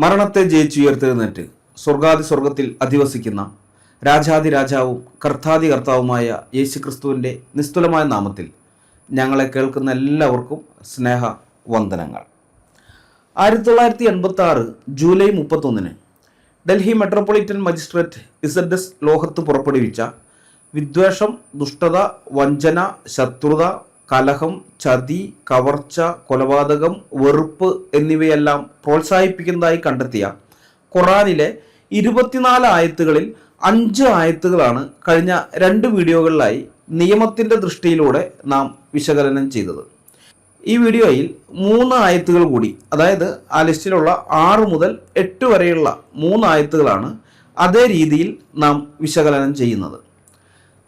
മരണത്തെ ജയിച്ചുയർത്തെഴുന്നേറ്റ് സ്വർഗത്തിൽ അധിവസിക്കുന്ന രാജാതിരാജാവും കർത്താതി കർത്താവുമായ യേശുക്രിസ്തുവിൻ്റെ നിസ്തുലമായ നാമത്തിൽ ഞങ്ങളെ കേൾക്കുന്ന എല്ലാവർക്കും സ്നേഹ വന്ദനങ്ങൾ. 1986 ജൂലൈ 31 ഡൽഹി മെട്രോപൊളിറ്റൻ മജിസ്ട്രേറ്റ് ഇസഡ്എസ് ലോഹത്ത് പുറപ്പെടുവിച്ച വിദ്വേഷം, ദുഷ്ടത, വഞ്ചന, ശത്രുത, കലഹം, ചതി, കവർച്ച, കൊലപാതകം, വെറുപ്പ് എന്നിവയെല്ലാം പ്രോത്സാഹിപ്പിക്കുന്നതായി കണ്ടെത്തിയ ഖുറാനിലെ 24 ആയത്തുകളിൽ 5 ആയത്തുകളാണ് കഴിഞ്ഞ 2 വീഡിയോകളിലായി നിയമത്തിൻ്റെ ദൃഷ്ടിയിലൂടെ നാം വിശകലനം ചെയ്തത്. ഈ വീഡിയോയിൽ 3 ആയത്തുകൾ കൂടി, അതായത് ആ ലിസ്റ്റിലുള്ള 6 മുതൽ 8 വരെയുള്ള 3 ആയത്തുകളാണ് അതേ രീതിയിൽ നാം വിശകലനം ചെയ്യുന്നത്.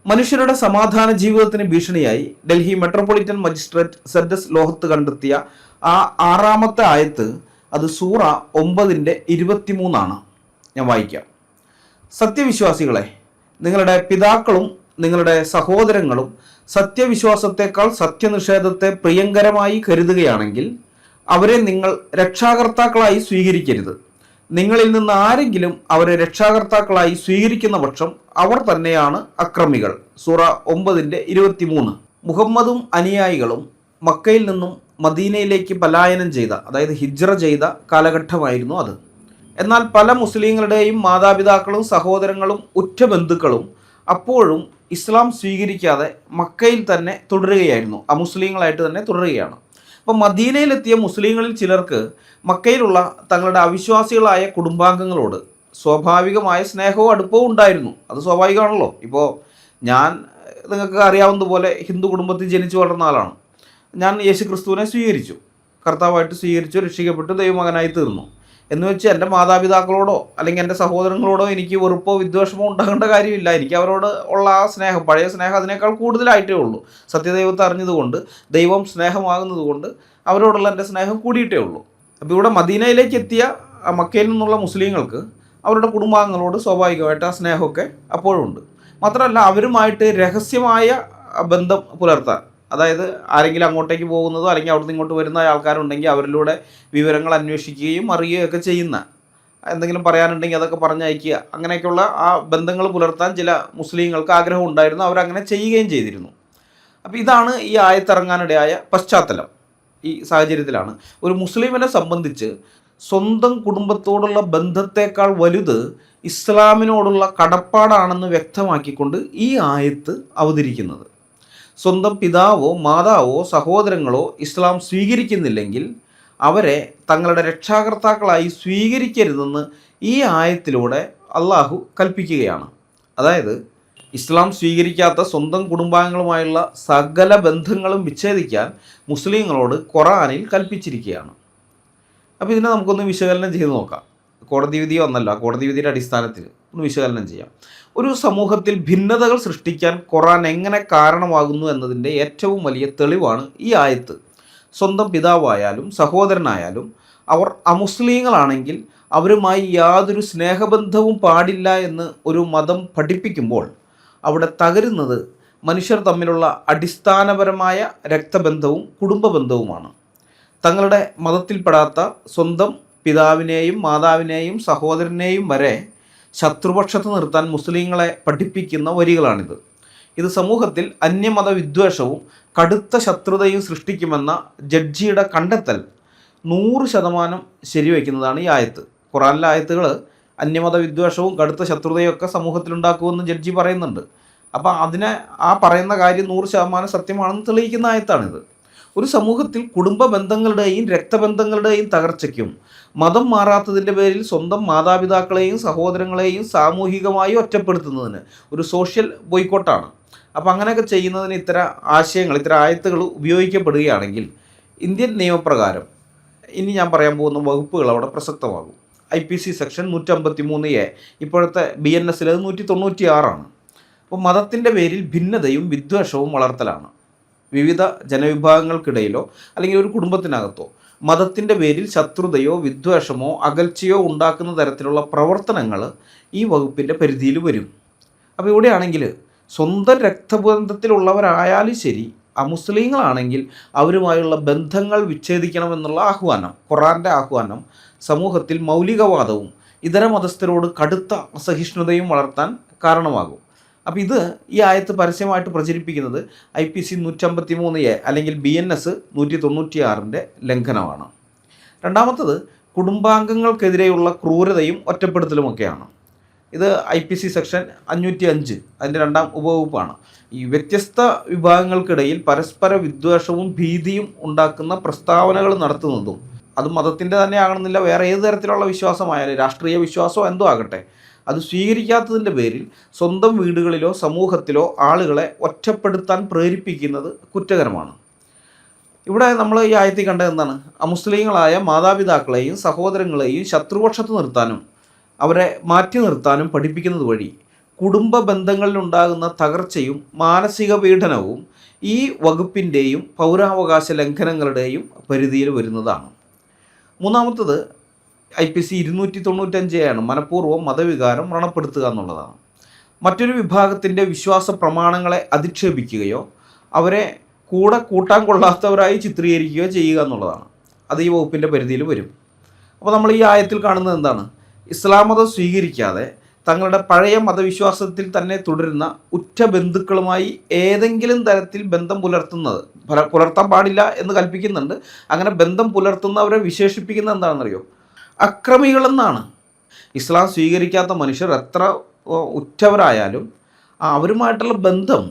മനുഷ്യരുടെ സമാധാന ജീവിതത്തിന് ഭീഷണിയായി ഡൽഹി മെട്രോപൊളിറ്റൻ മജിസ്ട്രേറ്റ് ഇസഡ്എസ് ലോഹത്ത് കണ്ടെത്തിയ ആ 6ാമത്തെ ആയത്ത് അത് സൂറ 9-ന്റെ 23 ഞാൻ വായിക്കാം. സത്യവിശ്വാസികളെ, നിങ്ങളുടെ പിതാക്കളും നിങ്ങളുടെ സഹോദരങ്ങളും സത്യവിശ്വാസത്തെക്കാൾ സത്യനിഷേധത്തെ പ്രിയങ്കരമായി കരുതുകയാണെങ്കിൽ അവരെ നിങ്ങൾ രക്ഷാകർത്താക്കളായി സ്വീകരിക്കരുത്. നിങ്ങളിൽ നിന്ന് ആരെങ്കിലും അവരെ രക്ഷാകർത്താക്കളായി സ്വീകരിക്കുന്ന പക്ഷം അവർ തന്നെയാണ് അക്രമികൾ. സൂറ 9-ന്റെ 23. മുഹമ്മദും അനുയായികളും മക്കയിൽ നിന്നും മദീനയിലേക്ക് പലായനം ചെയ്ത, അതായത് ഹിജ്റ ചെയ്ത കാലഘട്ടമായിരുന്നു അത്. എന്നാൽ പല മുസ്ലിങ്ങളുടെയും മാതാപിതാക്കളും സഹോദരങ്ങളും ഉറ്റ ബന്ധുക്കളും അപ്പോഴും ഇസ്ലാം സ്വീകരിക്കാതെ മക്കയിൽ തന്നെ തുടരുകയായിരുന്നു, അമുസ്ലിങ്ങളായിട്ട് തന്നെ തുടരുകയാണ്. അപ്പോൾ മദീനയിലെത്തിയ മുസ്ലിങ്ങളിൽ ചിലർക്ക് മക്കയിലുള്ള തങ്ങളുടെ അവിശ്വാസികളായ കുടുംബാംഗങ്ങളോട് സ്വാഭാവികമായ സ്നേഹവും അടുപ്പവും ഉണ്ടായിരുന്നു. അത് സ്വാഭാവികമാണല്ലോ. ഇപ്പോൾ ഞാൻ, നിങ്ങൾക്ക് അറിയാവുന്നതുപോലെ ഹിന്ദു കുടുംബത്തിൽ ജനിച്ചു വളർന്ന ആളാണ്. ഞാൻ യേശുക്രിസ്തുവിനെ സ്വീകരിച്ചു, കർത്താവായിട്ട് സ്വീകരിച്ചു, രക്ഷിക്കപ്പെട്ടു, ദൈവമകനായി തീർന്നു എന്ന് വെച്ച് എൻ്റെ മാതാപിതാക്കളോടോ അല്ലെങ്കിൽ എൻ്റെ സഹോദരങ്ങളോടോ എനിക്ക് വെറുപ്പോ വിദ്വേഷമോ ഉണ്ടാകേണ്ട കാര്യമില്ല. എനിക്ക് അവരോട് ഉള്ള ആ സ്നേഹം, പഴയ സ്നേഹം അതിനേക്കാൾ കൂടുതലായിട്ടേ ഉള്ളൂ. സത്യദൈവത്തെ അറിഞ്ഞതുകൊണ്ട്, ദൈവം സ്നേഹമാകുന്നതുകൊണ്ട് അവരോടുള്ള എൻ്റെ സ്നേഹം കൂടിയിട്ടേ ഉള്ളൂ. അപ്പോൾ ഇവിടെ മദീനയിലേക്ക് എത്തിയ മക്കയിൽ നിന്നുള്ള മുസ്ലിങ്ങൾക്ക് അവരുടെ കുടുംബാംഗങ്ങളോട് സ്വാഭാവികമായിട്ട് ആ സ്നേഹമൊക്കെ അപ്പോഴും ഉണ്ട്. മാത്രമല്ല, അവരുമായിട്ട് രഹസ്യമായ ബന്ധം പുലർത്താൻ, അതായത് ആരെങ്കിലും അങ്ങോട്ടേക്ക് പോകുന്നതോ അല്ലെങ്കിൽ അവിടുന്ന് ഇങ്ങോട്ട് വരുന്ന ആൾക്കാരുണ്ടെങ്കിൽ അവരിലൂടെ വിവരങ്ങൾ അന്വേഷിക്കുകയും അറിയുകയൊക്കെ ചെയ്യുന്ന, എന്തെങ്കിലും പറയാനുണ്ടെങ്കിൽ അതൊക്കെ പറഞ്ഞയക്കുക, അങ്ങനെയൊക്കെയുള്ള ആ ബന്ധങ്ങൾ പുലർത്താൻ ചില മുസ്ലിങ്ങൾക്ക് ആഗ്രഹം ഉണ്ടായിരുന്നു. അവരങ്ങനെ ചെയ്യുകയും ചെയ്തിരുന്നു. അപ്പോൾ ഇതാണ് ഈ ആയത്തിറങ്ങാനിടയായ പശ്ചാത്തലം. ഈ സാഹചര്യത്തിലാണ് ഒരു മുസ്ലിമിനെ സംബന്ധിച്ച് സ്വന്തം കുടുംബത്തോടുള്ള ബന്ധത്തേക്കാൾ വലുത് ഇസ്ലാമിനോടുള്ള കടപ്പാടാണെന്ന് വ്യക്തമാക്കിക്കൊണ്ട് ഈ ആയത്ത് അവതരിക്കുന്നത്. സ്വന്തം പിതാവോ മാതാവോ സഹോദരങ്ങളോ ഇസ്ലാം സ്വീകരിക്കുന്നില്ലെങ്കിൽ അവരെ തങ്ങളുടെ രക്ഷാകർത്താക്കളായി സ്വീകരിക്കരുതെന്ന് ഈ ആയത്തിലൂടെ അള്ളാഹു കൽപ്പിക്കുകയാണ്. അതായത് ഇസ്ലാം സ്വീകരിക്കാത്ത സ്വന്തം കുടുംബാംഗങ്ങളുമായുള്ള സകല ബന്ധങ്ങളും വിച്ഛേദിക്കാൻ മുസ്ലിങ്ങളോട് ഖുർആനിൽ കൽപ്പിച്ചിരിക്കുകയാണ്. അപ്പോൾ ഇതിനെ നമുക്കൊന്ന് വിശകലനം ചെയ്ത് നോക്കാം. കോടതി വിധി വന്നല്ല, കോടതി വിധിയുടെ അടിസ്ഥാനത്തിൽ ഒന്ന് വിശകലനം ചെയ്യാം. ഒരു സമൂഹത്തിൽ ഭിന്നതകൾ സൃഷ്ടിക്കാൻ ഖുർആൻ എങ്ങനെ കാരണമാകുന്നു എന്നതിൻ്റെ ഏറ്റവും വലിയ തെളിവാണ് ഈ ആയത്ത്. സ്വന്തം പിതാവായാലും സഹോദരനായാലും അവർ അമുസ്ലിങ്ങളാണെങ്കിൽ അവരുമായി യാതൊരു സ്നേഹബന്ധവും പാടില്ല എന്ന് ഒരു മതം പഠിപ്പിക്കുമ്പോൾ അവിടെ തകരുന്നത് മനുഷ്യർ തമ്മിലുള്ള അടിസ്ഥാനപരമായ രക്തബന്ധവും കുടുംബബന്ധവുമാണ്. തങ്ങളുടെ മതത്തിൽപ്പെടാത്ത സ്വന്തം പിതാവിനെയും മാതാവിനെയും സഹോദരനെയും വരെ ശത്രുപക്ഷത്ത് നിർത്താൻ മുസ്ലിങ്ങളെ പഠിപ്പിക്കുന്ന വരികളാണിത്. ഇത് സമൂഹത്തിൽ അന്യമത വിദ്വേഷവും കടുത്ത ശത്രുതയും സൃഷ്ടിക്കുമെന്ന ജഡ്ജിയുടെ കണ്ടെത്തൽ 100% ശരിവയ്ക്കുന്നതാണ് ഈ ആയത്ത്. ഖുറാനിലെ ആയത്തുകൾ അന്യമത വിദ്വേഷവും കടുത്ത ശത്രുതയൊക്കെ സമൂഹത്തിലുണ്ടാക്കുമെന്ന് ജഡ്ജി പറയുന്നുണ്ട്. അപ്പോൾ അതിനെ, ആ പറയുന്ന കാര്യം 100% സത്യമാണെന്ന് തെളിയിക്കുന്ന ആയത്താണിത്. ഒരു സമൂഹത്തിൽ കുടുംബ ബന്ധങ്ങളുടെയും രക്തബന്ധങ്ങളുടെയും തകർച്ചയ്ക്കും മതം മാറാത്തതിൻ്റെ പേരിൽ സ്വന്തം മാതാപിതാക്കളെയും സഹോദരങ്ങളെയും സാമൂഹികമായി ഒറ്റപ്പെടുത്തുന്നതിന് ഒരു സോഷ്യൽ ബോയ്ക്കോട്ടാണ്. അപ്പോൾ അങ്ങനെയൊക്കെ ചെയ്യുന്നതിന് ഇത്തരം ആശയങ്ങൾ, ഇത്തരം ആയത്തുകൾ ഉപയോഗിക്കപ്പെടുകയാണെങ്കിൽ ഇന്ത്യൻ നിയമപ്രകാരം ഇനി ഞാൻ പറയാൻ പോകുന്ന വകുപ്പുകൾ അവിടെ പ്രസക്തമാകും. IPC സെക്ഷൻ 153A, ഇപ്പോഴത്തെ BNS 196. അപ്പോൾ മതത്തിൻ്റെ പേരിൽ ഭിന്നതയും വിദ്വേഷവും വളർത്തലാണ്. വിവിധ ജനവിഭാഗങ്ങൾക്കിടയിലോ അല്ലെങ്കിൽ ഒരു കുടുംബത്തിനകത്തോ മതത്തിൻ്റെ പേരിൽ ശത്രുതയോ വിദ്വേഷമോ അകൽച്ചയോ ഉണ്ടാക്കുന്ന തരത്തിലുള്ള പ്രവർത്തനങ്ങൾ ഈ വകുപ്പിൻ്റെ പരിധിയിൽ വരും. അപ്പോൾ ഇവിടെയാണെങ്കിൽ സ്വന്തം രക്തബന്ധത്തിലുള്ളവരായാലും ശരി, അമുസ്ലിങ്ങളാണെങ്കിൽ അവരുമായുള്ള ബന്ധങ്ങൾ വിച്ഛേദിക്കണമെന്നുള്ള ആഹ്വാനം, ഖുറാൻ്റെ ആഹ്വാനം സമൂഹത്തിൽ മൗലികവാദവും ഇതര മതസ്ഥരോട് കടുത്ത അസഹിഷ്ണുതയും വളർത്താൻ കാരണമാകും. അപ്പോൾ ഇത് ഈ ആയത്ത് പരസ്യമായിട്ട് പ്രചരിപ്പിക്കുന്നത് IPC 153A അല്ലെങ്കിൽ BNS 196 ലംഘനമാണ്. രണ്ടാമത്തത് കുടുംബാംഗങ്ങൾക്കെതിരെയുള്ള ക്രൂരതയും ഒറ്റപ്പെടുത്തലുമൊക്കെയാണ്. ഇത് IPC സെക്ഷൻ 505 അതിൻ്റെ 2ാം ഉപവകുപ്പാണ്. ഈ വ്യത്യസ്ത വിഭാഗങ്ങൾക്കിടയിൽ പരസ്പര വിദ്വേഷവും ഭീതിയും ഉണ്ടാക്കുന്ന പ്രസ്താവനകൾ നടത്തുന്നതും, അത് മതത്തിൻ്റെ തന്നെ ആകണമെന്നില്ല, വേറെ ഏത് തരത്തിലുള്ള വിശ്വാസമായാലും രാഷ്ട്രീയ വിശ്വാസമോ എന്തോ ആകട്ടെ, അത് സ്വീകരിക്കാത്തതിൻ്റെ പേരിൽ സ്വന്തം വീടുകളിലോ സമൂഹത്തിലോ ആളുകളെ ഒറ്റപ്പെടുത്താൻ പ്രേരിപ്പിക്കുന്നത് കുറ്റകരമാണ്. ഇവിടെ നമ്മൾ ഈ ആയത്തിൽ കണ്ടത് എന്താണ്? അമുസ്ലിങ്ങളായ മാതാപിതാക്കളെയും സഹോദരങ്ങളെയും ശത്രുപക്ഷത്ത് നിർത്താനും അവരെ മാറ്റി നിർത്താനും പഠിപ്പിക്കുന്നത് വഴി കുടുംബ ബന്ധങ്ങളിലുണ്ടാകുന്ന തകർച്ചയും മാനസിക പീഡനവും ഈ വകുപ്പിൻ്റെയും പൗരാവകാശ ലംഘനങ്ങളുടെയും പരിധിയിൽ വരുന്നതാണ്. മൂന്നാമത്തത് IPC 295 മനഃപൂർവ്വം മതവികാരം വ്രണപ്പെടുത്തുക എന്നുള്ളതാണ്. മറ്റൊരു വിഭാഗത്തിൻ്റെ വിശ്വാസ പ്രമാണങ്ങളെ അധിക്ഷേപിക്കുകയോ അവരെ കൂടെ കൂട്ടാൻ കൊള്ളാത്തവരായി ചിത്രീകരിക്കുകയോ ചെയ്യുക എന്നുള്ളതാണ്. അത് ഈ വകുപ്പിൻ്റെ പരിധിയിൽ വരും. അപ്പോൾ നമ്മൾ ഈ ആയത്തിൽ കാണുന്നത് എന്താണ്? ഇസ്ലാം മതം സ്വീകരിക്കാതെ തങ്ങളുടെ പഴയ മതവിശ്വാസത്തിൽ തന്നെ തുടരുന്ന ഉറ്റ ബന്ധുക്കളുമായി ഏതെങ്കിലും തരത്തിൽ ബന്ധം പുലർത്താൻ പാടില്ല എന്ന് കൽപ്പിക്കുന്നുണ്ട്. അങ്ങനെ ബന്ധം പുലർത്തുന്നവരെ വിശേഷിപ്പിക്കുന്നത് എന്താണെന്നറിയോ? അക്രമികളെന്നാണ്. ഇസ്ലാം സ്വീകരിക്കാത്ത മനുഷ്യർ എത്ര ഉറ്റവരായാലും അവരുമായിട്ടുള്ള ബന്ധം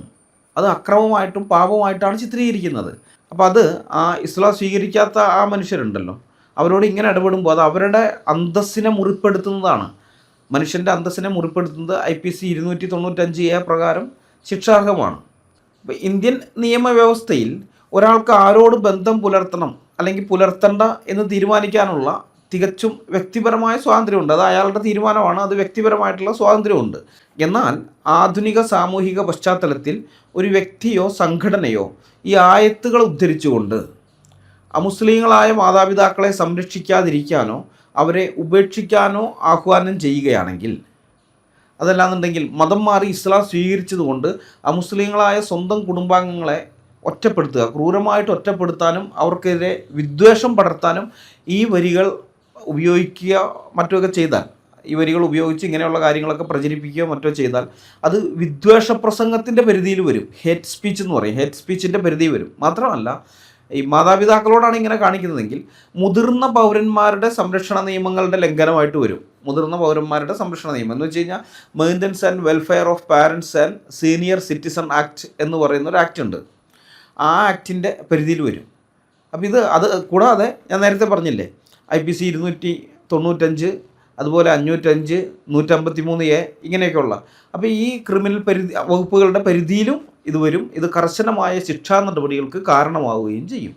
അത് അക്രമമായിട്ടും പാപമായിട്ടാണ് ചിത്രീകരിക്കുന്നത്. അപ്പോൾ അത് ഇസ്ലാം സ്വീകരിക്കാത്ത മനുഷ്യരുണ്ടല്ലോ, അവരോട് ഇങ്ങനെ ഇടപെടുമ്പോൾ അത് അവരുടെ അന്തസ്സിനെ മുറിപ്പെടുത്തുന്നതാണ്. മനുഷ്യൻ്റെ അന്തസ്സിനെ മുറിപ്പെടുത്തുന്നത് IPC 295A പ്രകാരം ശിക്ഷാർഹമാണ്. ഇപ്പോൾ ഇന്ത്യൻ നിയമവ്യവസ്ഥയിൽ ഒരാൾക്ക് ആരോട് ബന്ധം പുലർത്തണം അല്ലെങ്കിൽ പുലർത്തണ്ട എന്ന് തീരുമാനിക്കാനുള്ള തികച്ചും വ്യക്തിപരമായ സ്വാതന്ത്ര്യമുണ്ട്. അത് അയാളുടെ തീരുമാനമാണ്, അത് വ്യക്തിപരമായിട്ടുള്ള സ്വാതന്ത്ര്യമുണ്ട്. എന്നാൽ ആധുനിക സാമൂഹിക പശ്ചാത്തലത്തിൽ ഒരു വ്യക്തിയോ സംഘടനയോ ഈ ആയത്തുകൾ ഉദ്ധരിച്ചുകൊണ്ട് അമുസ്ലിങ്ങളായ മാതാപിതാക്കളെ സംരക്ഷിക്കാതിരിക്കാനോ അവരെ ഉപേക്ഷിക്കാനോ ആഹ്വാനം ചെയ്യുകയാണെങ്കിൽ, അതല്ലാന്നുണ്ടെങ്കിൽ മതം മാറി ഇസ്ലാം സ്വീകരിച്ചതുകൊണ്ട് അമുസ്ലിങ്ങളായ സ്വന്തം കുടുംബാംഗങ്ങളെ ഒറ്റപ്പെടുത്തുക, ക്രൂരമായിട്ട് ഒറ്റപ്പെടുത്താനും അവർക്കെതിരെ വിദ്വേഷം പടർത്താനും ഈ വരികൾ ഉപയോഗിക്കുക മറ്റൊക്കെ ചെയ്താൽ, ഈ വരികൾ ഉപയോഗിച്ച് ഇങ്ങനെയുള്ള കാര്യങ്ങളൊക്കെ പ്രചരിപ്പിക്കുകയോ മറ്റോ ചെയ്താൽ അത് വിദ്വേഷ പ്രസംഗത്തിൻ്റെ പരിധിയിൽ വരും. ഹേറ്റ് സ്പീച്ച് എന്ന് പറയും, ഹേറ്റ് സ്പീച്ചിൻ്റെ പരിധിയിൽ വരും. മാത്രമല്ല, ഈ മാതാപിതാക്കളോടാണ് ഇങ്ങനെ കാണിക്കുന്നതെങ്കിൽ മുതിർന്ന പൗരന്മാരുടെ സംരക്ഷണ നിയമങ്ങളുടെ ലംഘനമായിട്ട് വരും. മുതിർന്ന പൗരന്മാരുടെ സംരക്ഷണ നിയമം എന്ന് വെച്ച് കഴിഞ്ഞാൽ maintenance and welfare of parents and senior citizen act എന്ന് പറയുന്ന ഒരു ആക്ട് ഉണ്ട്. ആ ആക്ടിൻ്റെ പരിധിയിൽ വരും. അപ്പോൾ അത് കൂടാതെ ഞാൻ നേരത്തെ പറഞ്ഞില്ലേ IPC 295, അതുപോലെ 505, 153A ഇങ്ങനെയൊക്കെയുള്ള, അപ്പോൾ ഈ ക്രിമിനൽ വകുപ്പുകളുടെ പരിധിയിലും ഇത് വരും. ഇത് കർശനമായ ശിക്ഷാ നടപടികൾക്ക് കാരണമാവുകയും ചെയ്യും.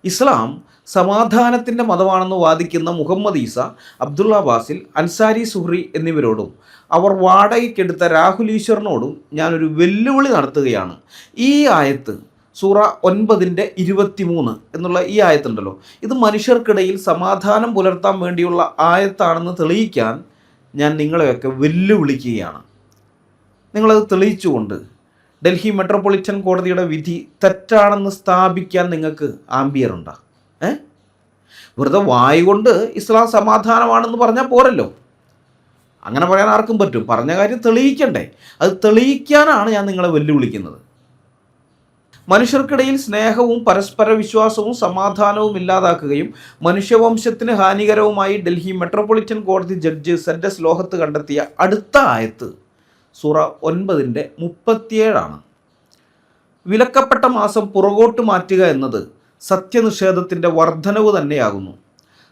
ഇസ്ലാം സമാധാനത്തിൻ്റെ മതമാണെന്ന് വാദിക്കുന്ന മുഹമ്മദ് ഈസ, അബ്ദുള്ള ബാസിൽ, അൻസാരി സുഹ്രി എന്നിവരോടും അവർ വാടകയ്ക്കെടുത്ത രാഹുൽ ഈശ്വറിനോടും ഞാനൊരു വെല്ലുവിളി നടത്തുകയാണ്. ഈ ആയത്ത് സൂറ 9:23 എന്നുള്ള ഈ ആയത്തുണ്ടല്ലോ, ഇത് മനുഷ്യർക്കിടയിൽ സമാധാനം പുലർത്താൻ വേണ്ടിയുള്ള ആയത്താണെന്ന് തെളിയിക്കാൻ ഞാൻ നിങ്ങളെയൊക്കെ വെല്ലുവിളിക്കുകയാണ്. നിങ്ങളത് തെളിയിച്ചുകൊണ്ട് ഡൽഹി മെട്രോപൊളിറ്റൻ കോടതിയുടെ വിധി തെറ്റാണെന്ന് സ്ഥാപിക്കാൻ നിങ്ങൾക്ക് ആംബിയറുണ്ടോ? വെറുതെ വായ കൊണ്ട് ഇസ്ലാം സമാധാനമാണെന്ന് പറഞ്ഞാൽ പോരല്ലോ. അങ്ങനെ പറയാൻ ആർക്കും പറ്റും. പറഞ്ഞ കാര്യം തെളിയിക്കണ്ടേ? അത് തെളിയിക്കാനാണ് ഞാൻ നിങ്ങളെ വെല്ലുവിളിക്കുന്നത്. മനുഷ്യർക്കിടയിൽ സ്നേഹവും പരസ്പര വിശ്വാസവും സമാധാനവും ഇല്ലാതാക്കുകയും മനുഷ്യവംശത്തിന് ഹാനികരവുമായി ഡൽഹി മെട്രോപൊളിറ്റൻ കോടതി ജഡ്ജ് ZS ലോഹത്ത് കണ്ടെത്തിയ അടുത്ത ആയത്ത് സൂറ 9:37 വിലക്കപ്പെട്ട മാസം പുറകോട്ട് മാറ്റുക എന്നത് സത്യനിഷേധത്തിൻ്റെ വർധനവ് തന്നെയാകുന്നു.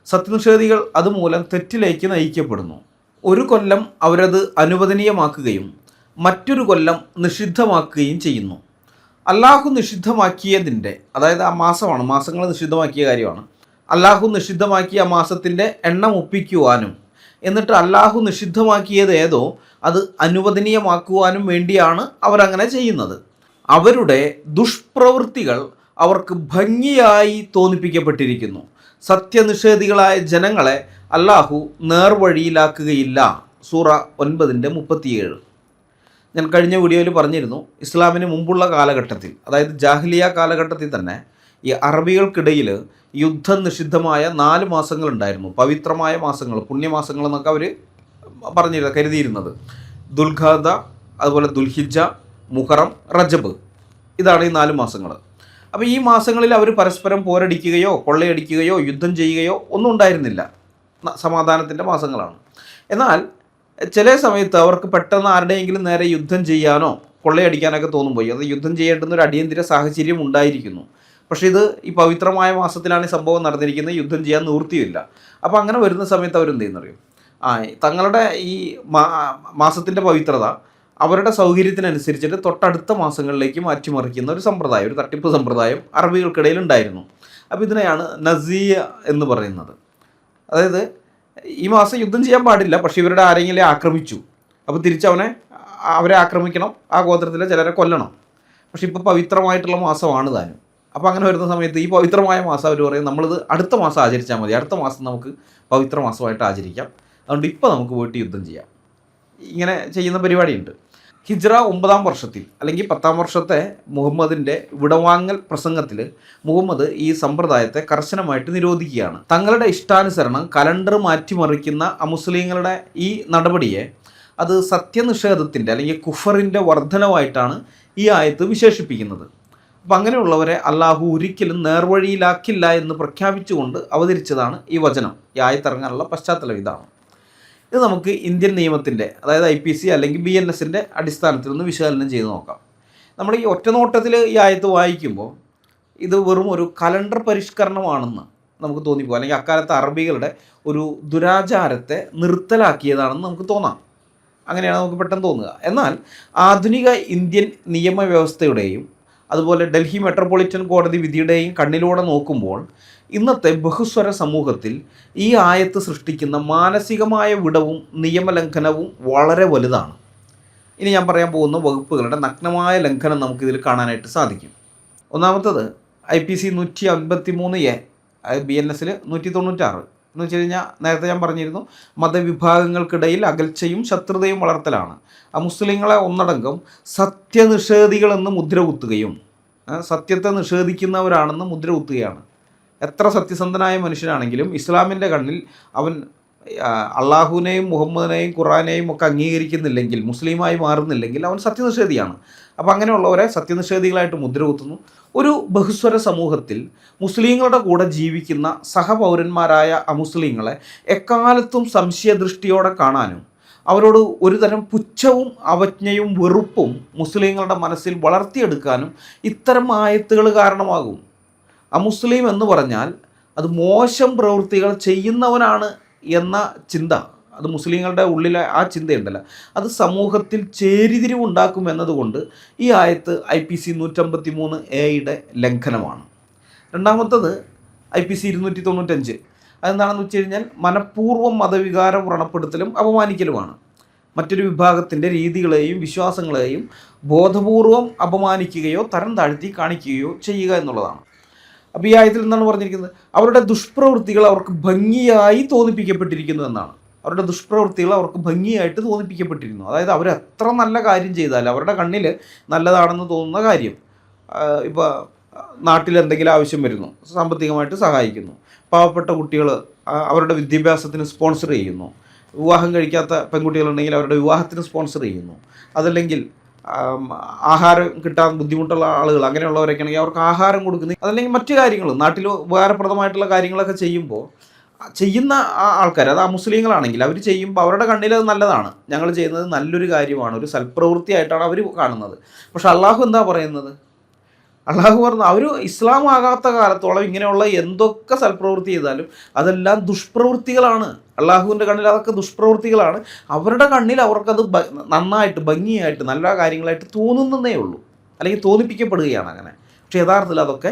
സത്യനിഷേധികൾ അതുമൂലം തെറ്റിലേക്ക് നയിക്കപ്പെടുന്നു. ഒരു കൊല്ലം അവരത് അനുവദനീയമാക്കുകയും മറ്റൊരു കൊല്ലം നിഷിദ്ധമാക്കുകയും ചെയ്യുന്നു. അല്ലാഹു നിഷിദ്ധമാക്കിയതിൻ്റെ, അതായത് ആ മാസമാണ്, മാസങ്ങൾ നിഷിദ്ധമാക്കിയ കാര്യമാണ്. അല്ലാഹു നിഷിദ്ധമാക്കിയ ആ മാസത്തിൻ്റെ എണ്ണം ഒപ്പിക്കുവാനും എന്നിട്ട് അല്ലാഹു നിഷിദ്ധമാക്കിയത് ഏതോ അത് അനുവദനീയമാക്കുവാനും വേണ്ടിയാണ് അവരങ്ങനെ ചെയ്യുന്നത്. അവരുടെ ദുഷ്പ്രവൃത്തികൾ അവർക്ക് ഭംഗിയായി തോന്നിപ്പിക്കപ്പെട്ടിരിക്കുന്നു. സത്യനിഷേധികളായ ജനങ്ങളെ അല്ലാഹു നേർവഴിയിലാക്കുകയില്ല. സൂറ 9:37. ഞാൻ കഴിഞ്ഞ വീഡിയോയിൽ പറഞ്ഞിരുന്നു, ഇസ്ലാമിന് മുമ്പുള്ള കാലഘട്ടത്തിൽ, അതായത് ജാഹിലിയ കാലഘട്ടത്തിൽ തന്നെ ഈ അറബികൾക്കിടയിൽ യുദ്ധം നിഷിദ്ധമായ 4 മാസങ്ങളുണ്ടായിരുന്നു, പവിത്രമായ മാസങ്ങൾ, പുണ്യമാസങ്ങൾ എന്നൊക്കെ അവർ പറഞ്ഞിരുന്നത്, കരുതിയിരുന്നത്. ദുൽഖഅദ, അതുപോലെ ദുൽഹിജ്ജ, മുഹറം, റജബ്, ഇതാണ് ഈ 4 മാസങ്ങൾ. അപ്പോൾ ഈ മാസങ്ങളിൽ അവർ പരസ്പരം പോരടിക്കുകയോ കൊള്ളയടിക്കുകയോ യുദ്ധം ചെയ്യുകയോ ഒന്നും ഉണ്ടായിരുന്നില്ല, സമാധാനത്തിൻ്റെ മാസങ്ങളാണ്. എന്നാൽ ചില സമയത്ത് അവർക്ക് പെട്ടെന്ന് ആരുടെയെങ്കിലും നേരെ യുദ്ധം ചെയ്യാനോ കൊള്ളയടിക്കാനൊക്കെ തോന്നുമ്പോൾ, അത് യുദ്ധം ചെയ്യേണ്ടുന്ന ഒരു അടിയന്തര സാഹചര്യം ഉണ്ടായിരിക്കുന്നു. പക്ഷേ ഇത് ഈ പവിത്രമായ മാസത്തിലാണ് ഈ സംഭവം നടന്നിരിക്കുന്നത്, യുദ്ധം ചെയ്യാൻ നിവൃത്തിയില്ല. അപ്പോൾ അങ്ങനെ വരുന്ന സമയത്ത് അവരെന്ത് ചെയ്യുന്നറിയും, തങ്ങളുടെ ഈ മാസത്തിൻ്റെ പവിത്രത അവരുടെ സൗകര്യത്തിനനുസരിച്ചിട്ട് തൊട്ടടുത്ത മാസങ്ങളിലേക്ക് മാറ്റിമറിക്കുന്ന ഒരു സമ്പ്രദായം, ഒരു തട്ടിപ്പ് സമ്പ്രദായം അറബികൾക്കിടയിൽ ഉണ്ടായിരുന്നു. അപ്പോൾ ഇതിനെയാണ് നസിയ എന്ന് പറയുന്നത്. അതായത് ഈ മാസം യുദ്ധം ചെയ്യാൻ പാടില്ല, പക്ഷേ ഇവരുടെ ആരെങ്കിലും ആക്രമിച്ചു, അപ്പോൾ അവരെ ആക്രമിക്കണം, ആ ഗോത്രത്തിലെ ചിലരെ കൊല്ലണം. പക്ഷേ ഇപ്പോൾ പവിത്രമായിട്ടുള്ള മാസമാണ് താനും. അപ്പോൾ അങ്ങനെ വരുന്ന സമയത്ത് ഈ പവിത്രമായ മാസം അവർ പറയും, നമ്മളിത് അടുത്ത മാസം ആചരിച്ചാൽ മതി, അടുത്ത മാസം നമുക്ക് പവിത്ര മാസമായിട്ട് ആചരിക്കാം, അതുകൊണ്ട് ഇപ്പോൾ നമുക്ക് പോയിട്ട് യുദ്ധം ചെയ്യാം. ഇങ്ങനെ ചെയ്യുന്ന പരിപാടിയുണ്ട്. ഹിജ്റ 9-ാം വർഷത്തിൽ അല്ലെങ്കിൽ 10-ാം വർഷത്തെ മുഹമ്മദിൻ്റെ വിടവാങ്ങൽ പ്രസംഗത്തിൽ മുഹമ്മദ് ഈ സമ്പ്രദായത്തെ കർശനമായിട്ട് നിരോധിക്കുകയാണ്. തങ്ങളുടെ ഇഷ്ടാനുസരണം കലണ്ടർ മാറ്റിമറിക്കുന്ന അമുസ്ലിങ്ങളുടെ ഈ നടപടിയെ അത് സത്യനിഷേധത്തിൻ്റെ അല്ലെങ്കിൽ കുഫറിൻ്റെ വർധനവായിട്ടാണ് ഈ ആയത്ത് വിശേഷിപ്പിക്കുന്നത്. അപ്പം അങ്ങനെയുള്ളവരെ അള്ളാഹു ഒരിക്കലും നേർവഴിയിലാക്കില്ല എന്ന് പ്രഖ്യാപിച്ചുകൊണ്ട് അവതരിച്ചതാണ് ഈ വചനം. ഈ ആയത്തിറങ്ങാനുള്ള പശ്ചാത്തലം ഇതാണ്. ഇത് നമുക്ക് ഇന്ത്യൻ നിയമത്തിൻ്റെ, അതായത് IPC അല്ലെങ്കിൽ BNSൻ്റെ അടിസ്ഥാനത്തിൽ ഒന്ന് വിശകലനം ചെയ്ത് നോക്കാം. നമ്മൾ ഈ ഒറ്റനോട്ടത്തിൽ ഈ ആയത്ത് വായിക്കുമ്പോൾ ഇത് വെറും ഒരു കലണ്ടർ പരിഷ്കരണമാണെന്ന് നമുക്ക് തോന്നിപ്പോകും, അല്ലെങ്കിൽ അക്കാലത്ത് അറബികളുടെ ഒരു ദുരാചാരത്തെ നിർത്തലാക്കിയതാണെന്ന് നമുക്ക് തോന്നാം. അങ്ങനെയാണ് നമുക്ക് പെട്ടെന്ന് തോന്നുക. എന്നാൽ ആധുനിക ഇന്ത്യൻ നിയമവ്യവസ്ഥയുടെയും അതുപോലെ ഡൽഹി മെട്രോപൊളിറ്റൻ കോടതി വിധിയുടെയും കണ്ണിലൂടെ നോക്കുമ്പോൾ ഇന്നത്തെ ബഹുസ്വര സമൂഹത്തിൽ ഈ ആയത്ത് സൃഷ്ടിക്കുന്ന മാനസികമായ വിടവും നിയമലംഘനവും വളരെ വലുതാണ്. ഇനി ഞാൻ പറയാൻ പോകുന്ന വകുപ്പുകളുടെ നഗ്നമായ ലംഘനം നമുക്കിതിൽ കാണാനായിട്ട് സാധിക്കും. ഒന്നാമത്തത് IPC 153A, BNSൽ 196 എന്ന് വെച്ച് കഴിഞ്ഞാൽ, നേരത്തെ ഞാൻ പറഞ്ഞിരുന്നു, മതവിഭാഗങ്ങൾക്കിടയിൽ അകൽച്ചയും ശത്രുതയും വളർത്തലാണ്. മുസ്ലിങ്ങളെ ഒന്നടങ്കം സത്യനിഷേധികളെന്ന് മുദ്ര കുത്തുകയും സത്യത്തെ നിഷേധിക്കുന്നവരാണെന്ന് മുദ്ര കുത്തുകയാണ്. എത്ര സത്യസന്ധനായ മനുഷ്യനാണെങ്കിലും ഇസ്ലാമിൻ്റെ കണ്ണിൽ അവൻ അള്ളാഹുവിനെയും മുഹമ്മദിനെയും ഖുറാനെയും ഒക്കെ അംഗീകരിക്കുന്നില്ലെങ്കിൽ, മുസ്ലിമായി മാറുന്നില്ലെങ്കിൽ അവൻ സത്യനിഷേധിയാണ്. അപ്പോൾ അങ്ങനെയുള്ളവരെ സത്യനിഷേധികളായിട്ട് മുദ്ര കുത്തുന്നു. ഒരു ബഹുസ്വര സമൂഹത്തിൽ മുസ്ലിങ്ങളുടെ കൂടെ ജീവിക്കുന്ന സഹപൗരന്മാരായ അമുസ്ലിങ്ങളെ എക്കാലത്തും സംശയദൃഷ്ടിയോടെ കാണാനും അവരോട് ഒരു തരം പുച്ഛവും അവജ്ഞയും വെറുപ്പും മുസ്ലിങ്ങളുടെ മനസ്സിൽ വളർത്തിയെടുക്കാനും ഇത്തരം ആയത്തുകൾ കാരണമാകും. അമുസ്ലിം എന്ന് പറഞ്ഞാൽ അത് മോശം പ്രവൃത്തികൾ ചെയ്യുന്നവനാണ് എന്ന ചിന്ത, അത് മുസ്ലിങ്ങളുടെ ഉള്ളിലെ ആ ചിന്തയുണ്ടല്ലോ, അത് സമൂഹത്തിൽ ചേരിതിരിവുണ്ടാക്കും എന്നതുകൊണ്ട് ഈ ആയത്ത് IPC 153A ലംഘനമാണ്. രണ്ടാമത്തത് IPC 295. അതെന്താണെന്ന് വെച്ച് കഴിഞ്ഞാൽ മനഃപൂർവ്വം മതവികാരം വ്രണപ്പെടുത്തലും അപമാനിക്കലുമാണ്. മറ്റൊരു വിഭാഗത്തിൻ്റെ രീതികളെയും വിശ്വാസങ്ങളെയും ബോധപൂർവം അപമാനിക്കുകയോ തരം താഴ്ത്തി കാണിക്കുകയോ ചെയ്യുക എന്നുള്ളതാണ്. അപ്പോൾ ഈ ആയത്തിൽ എന്താണ് പറഞ്ഞിരിക്കുന്നത്? അവരുടെ ദുഷ്പ്രവൃത്തികൾ അവർക്ക് ഭംഗിയായി തോന്നിപ്പിക്കപ്പെട്ടിരിക്കുന്നു എന്നാണ്. അവരുടെ ദുഷ്പ്രവൃത്തികൾ അവർക്ക് ഭംഗിയായിട്ട് തോന്നിപ്പിക്കപ്പെട്ടിരുന്നു. അതായത് അവർ എത്ര നല്ല കാര്യം ചെയ്താലും അവരുടെ കണ്ണിൽ നല്ലതാണെന്ന് തോന്നുന്ന കാര്യം, ഇപ്പോൾ നാട്ടിൽ എന്തെങ്കിലും ആവശ്യം വരുന്നു, സാമ്പത്തികമായിട്ട് സഹായിക്കുന്നു, പാവപ്പെട്ട കുട്ടികൾ അവരുടെ വിദ്യാഭ്യാസത്തിന് സ്പോൺസർ ചെയ്യുന്നു, വിവാഹം കഴിക്കാത്ത പെൺകുട്ടികളുണ്ടെങ്കിൽ അവരുടെ വിവാഹത്തിന് സ്പോൺസർ ചെയ്യുന്നു, അതല്ലെങ്കിൽ ആഹാരം കിട്ടാൻ ബുദ്ധിമുട്ടുള്ള ആളുകൾ അങ്ങനെയുള്ളവരൊക്കെ ആണെങ്കിൽ അവർക്ക് ആഹാരം കൊടുക്കുന്നു, അതല്ലെങ്കിൽ മറ്റു കാര്യങ്ങൾ നാട്ടിൽ ഉപകാരപ്രദമായിട്ടുള്ള കാര്യങ്ങളൊക്കെ ചെയ്യുമ്പോൾ ചെയ്യുന്ന ആൾക്കാർ, അത് മുസ്ലിങ്ങളാണെങ്കിൽ അവർ ചെയ്യുമ്പോൾ അവരുടെ കണ്ണിൽ അത് നല്ലതാണ്, ഞങ്ങൾ ചെയ്യുന്നത് നല്ലൊരു കാര്യമാണ്, ഒരു സൽപ്രവൃത്തിയായിട്ടാണ് അവർ കാണുന്നത്. പക്ഷെ അള്ളാഹു എന്താ പറയുന്നത്? അള്ളാഹു പറഞ്ഞു, അവർ ഇസ്ലാം ആകാത്ത കാലത്തോളം ഇങ്ങനെയുള്ള എന്തൊക്കെ സൽപ്രവൃത്തി ചെയ്താലും അതെല്ലാം ദുഷ്പ്രവൃത്തികളാണ്. അള്ളാഹുവിൻ്റെ കണ്ണിൽ അതൊക്കെ ദുഷ്പ്രവൃത്തികളാണ്. അവരുടെ കണ്ണിൽ അവർക്കത് നന്നായിട്ട് ഭംഗിയായിട്ട് നല്ല കാര്യങ്ങളായിട്ട് തോന്നുന്നതേ ഉള്ളൂ, അല്ലെങ്കിൽ തോന്നിപ്പിക്കപ്പെടുകയാണ് അങ്ങനെ. പക്ഷെ യഥാർത്ഥത്തിൽ അതൊക്കെ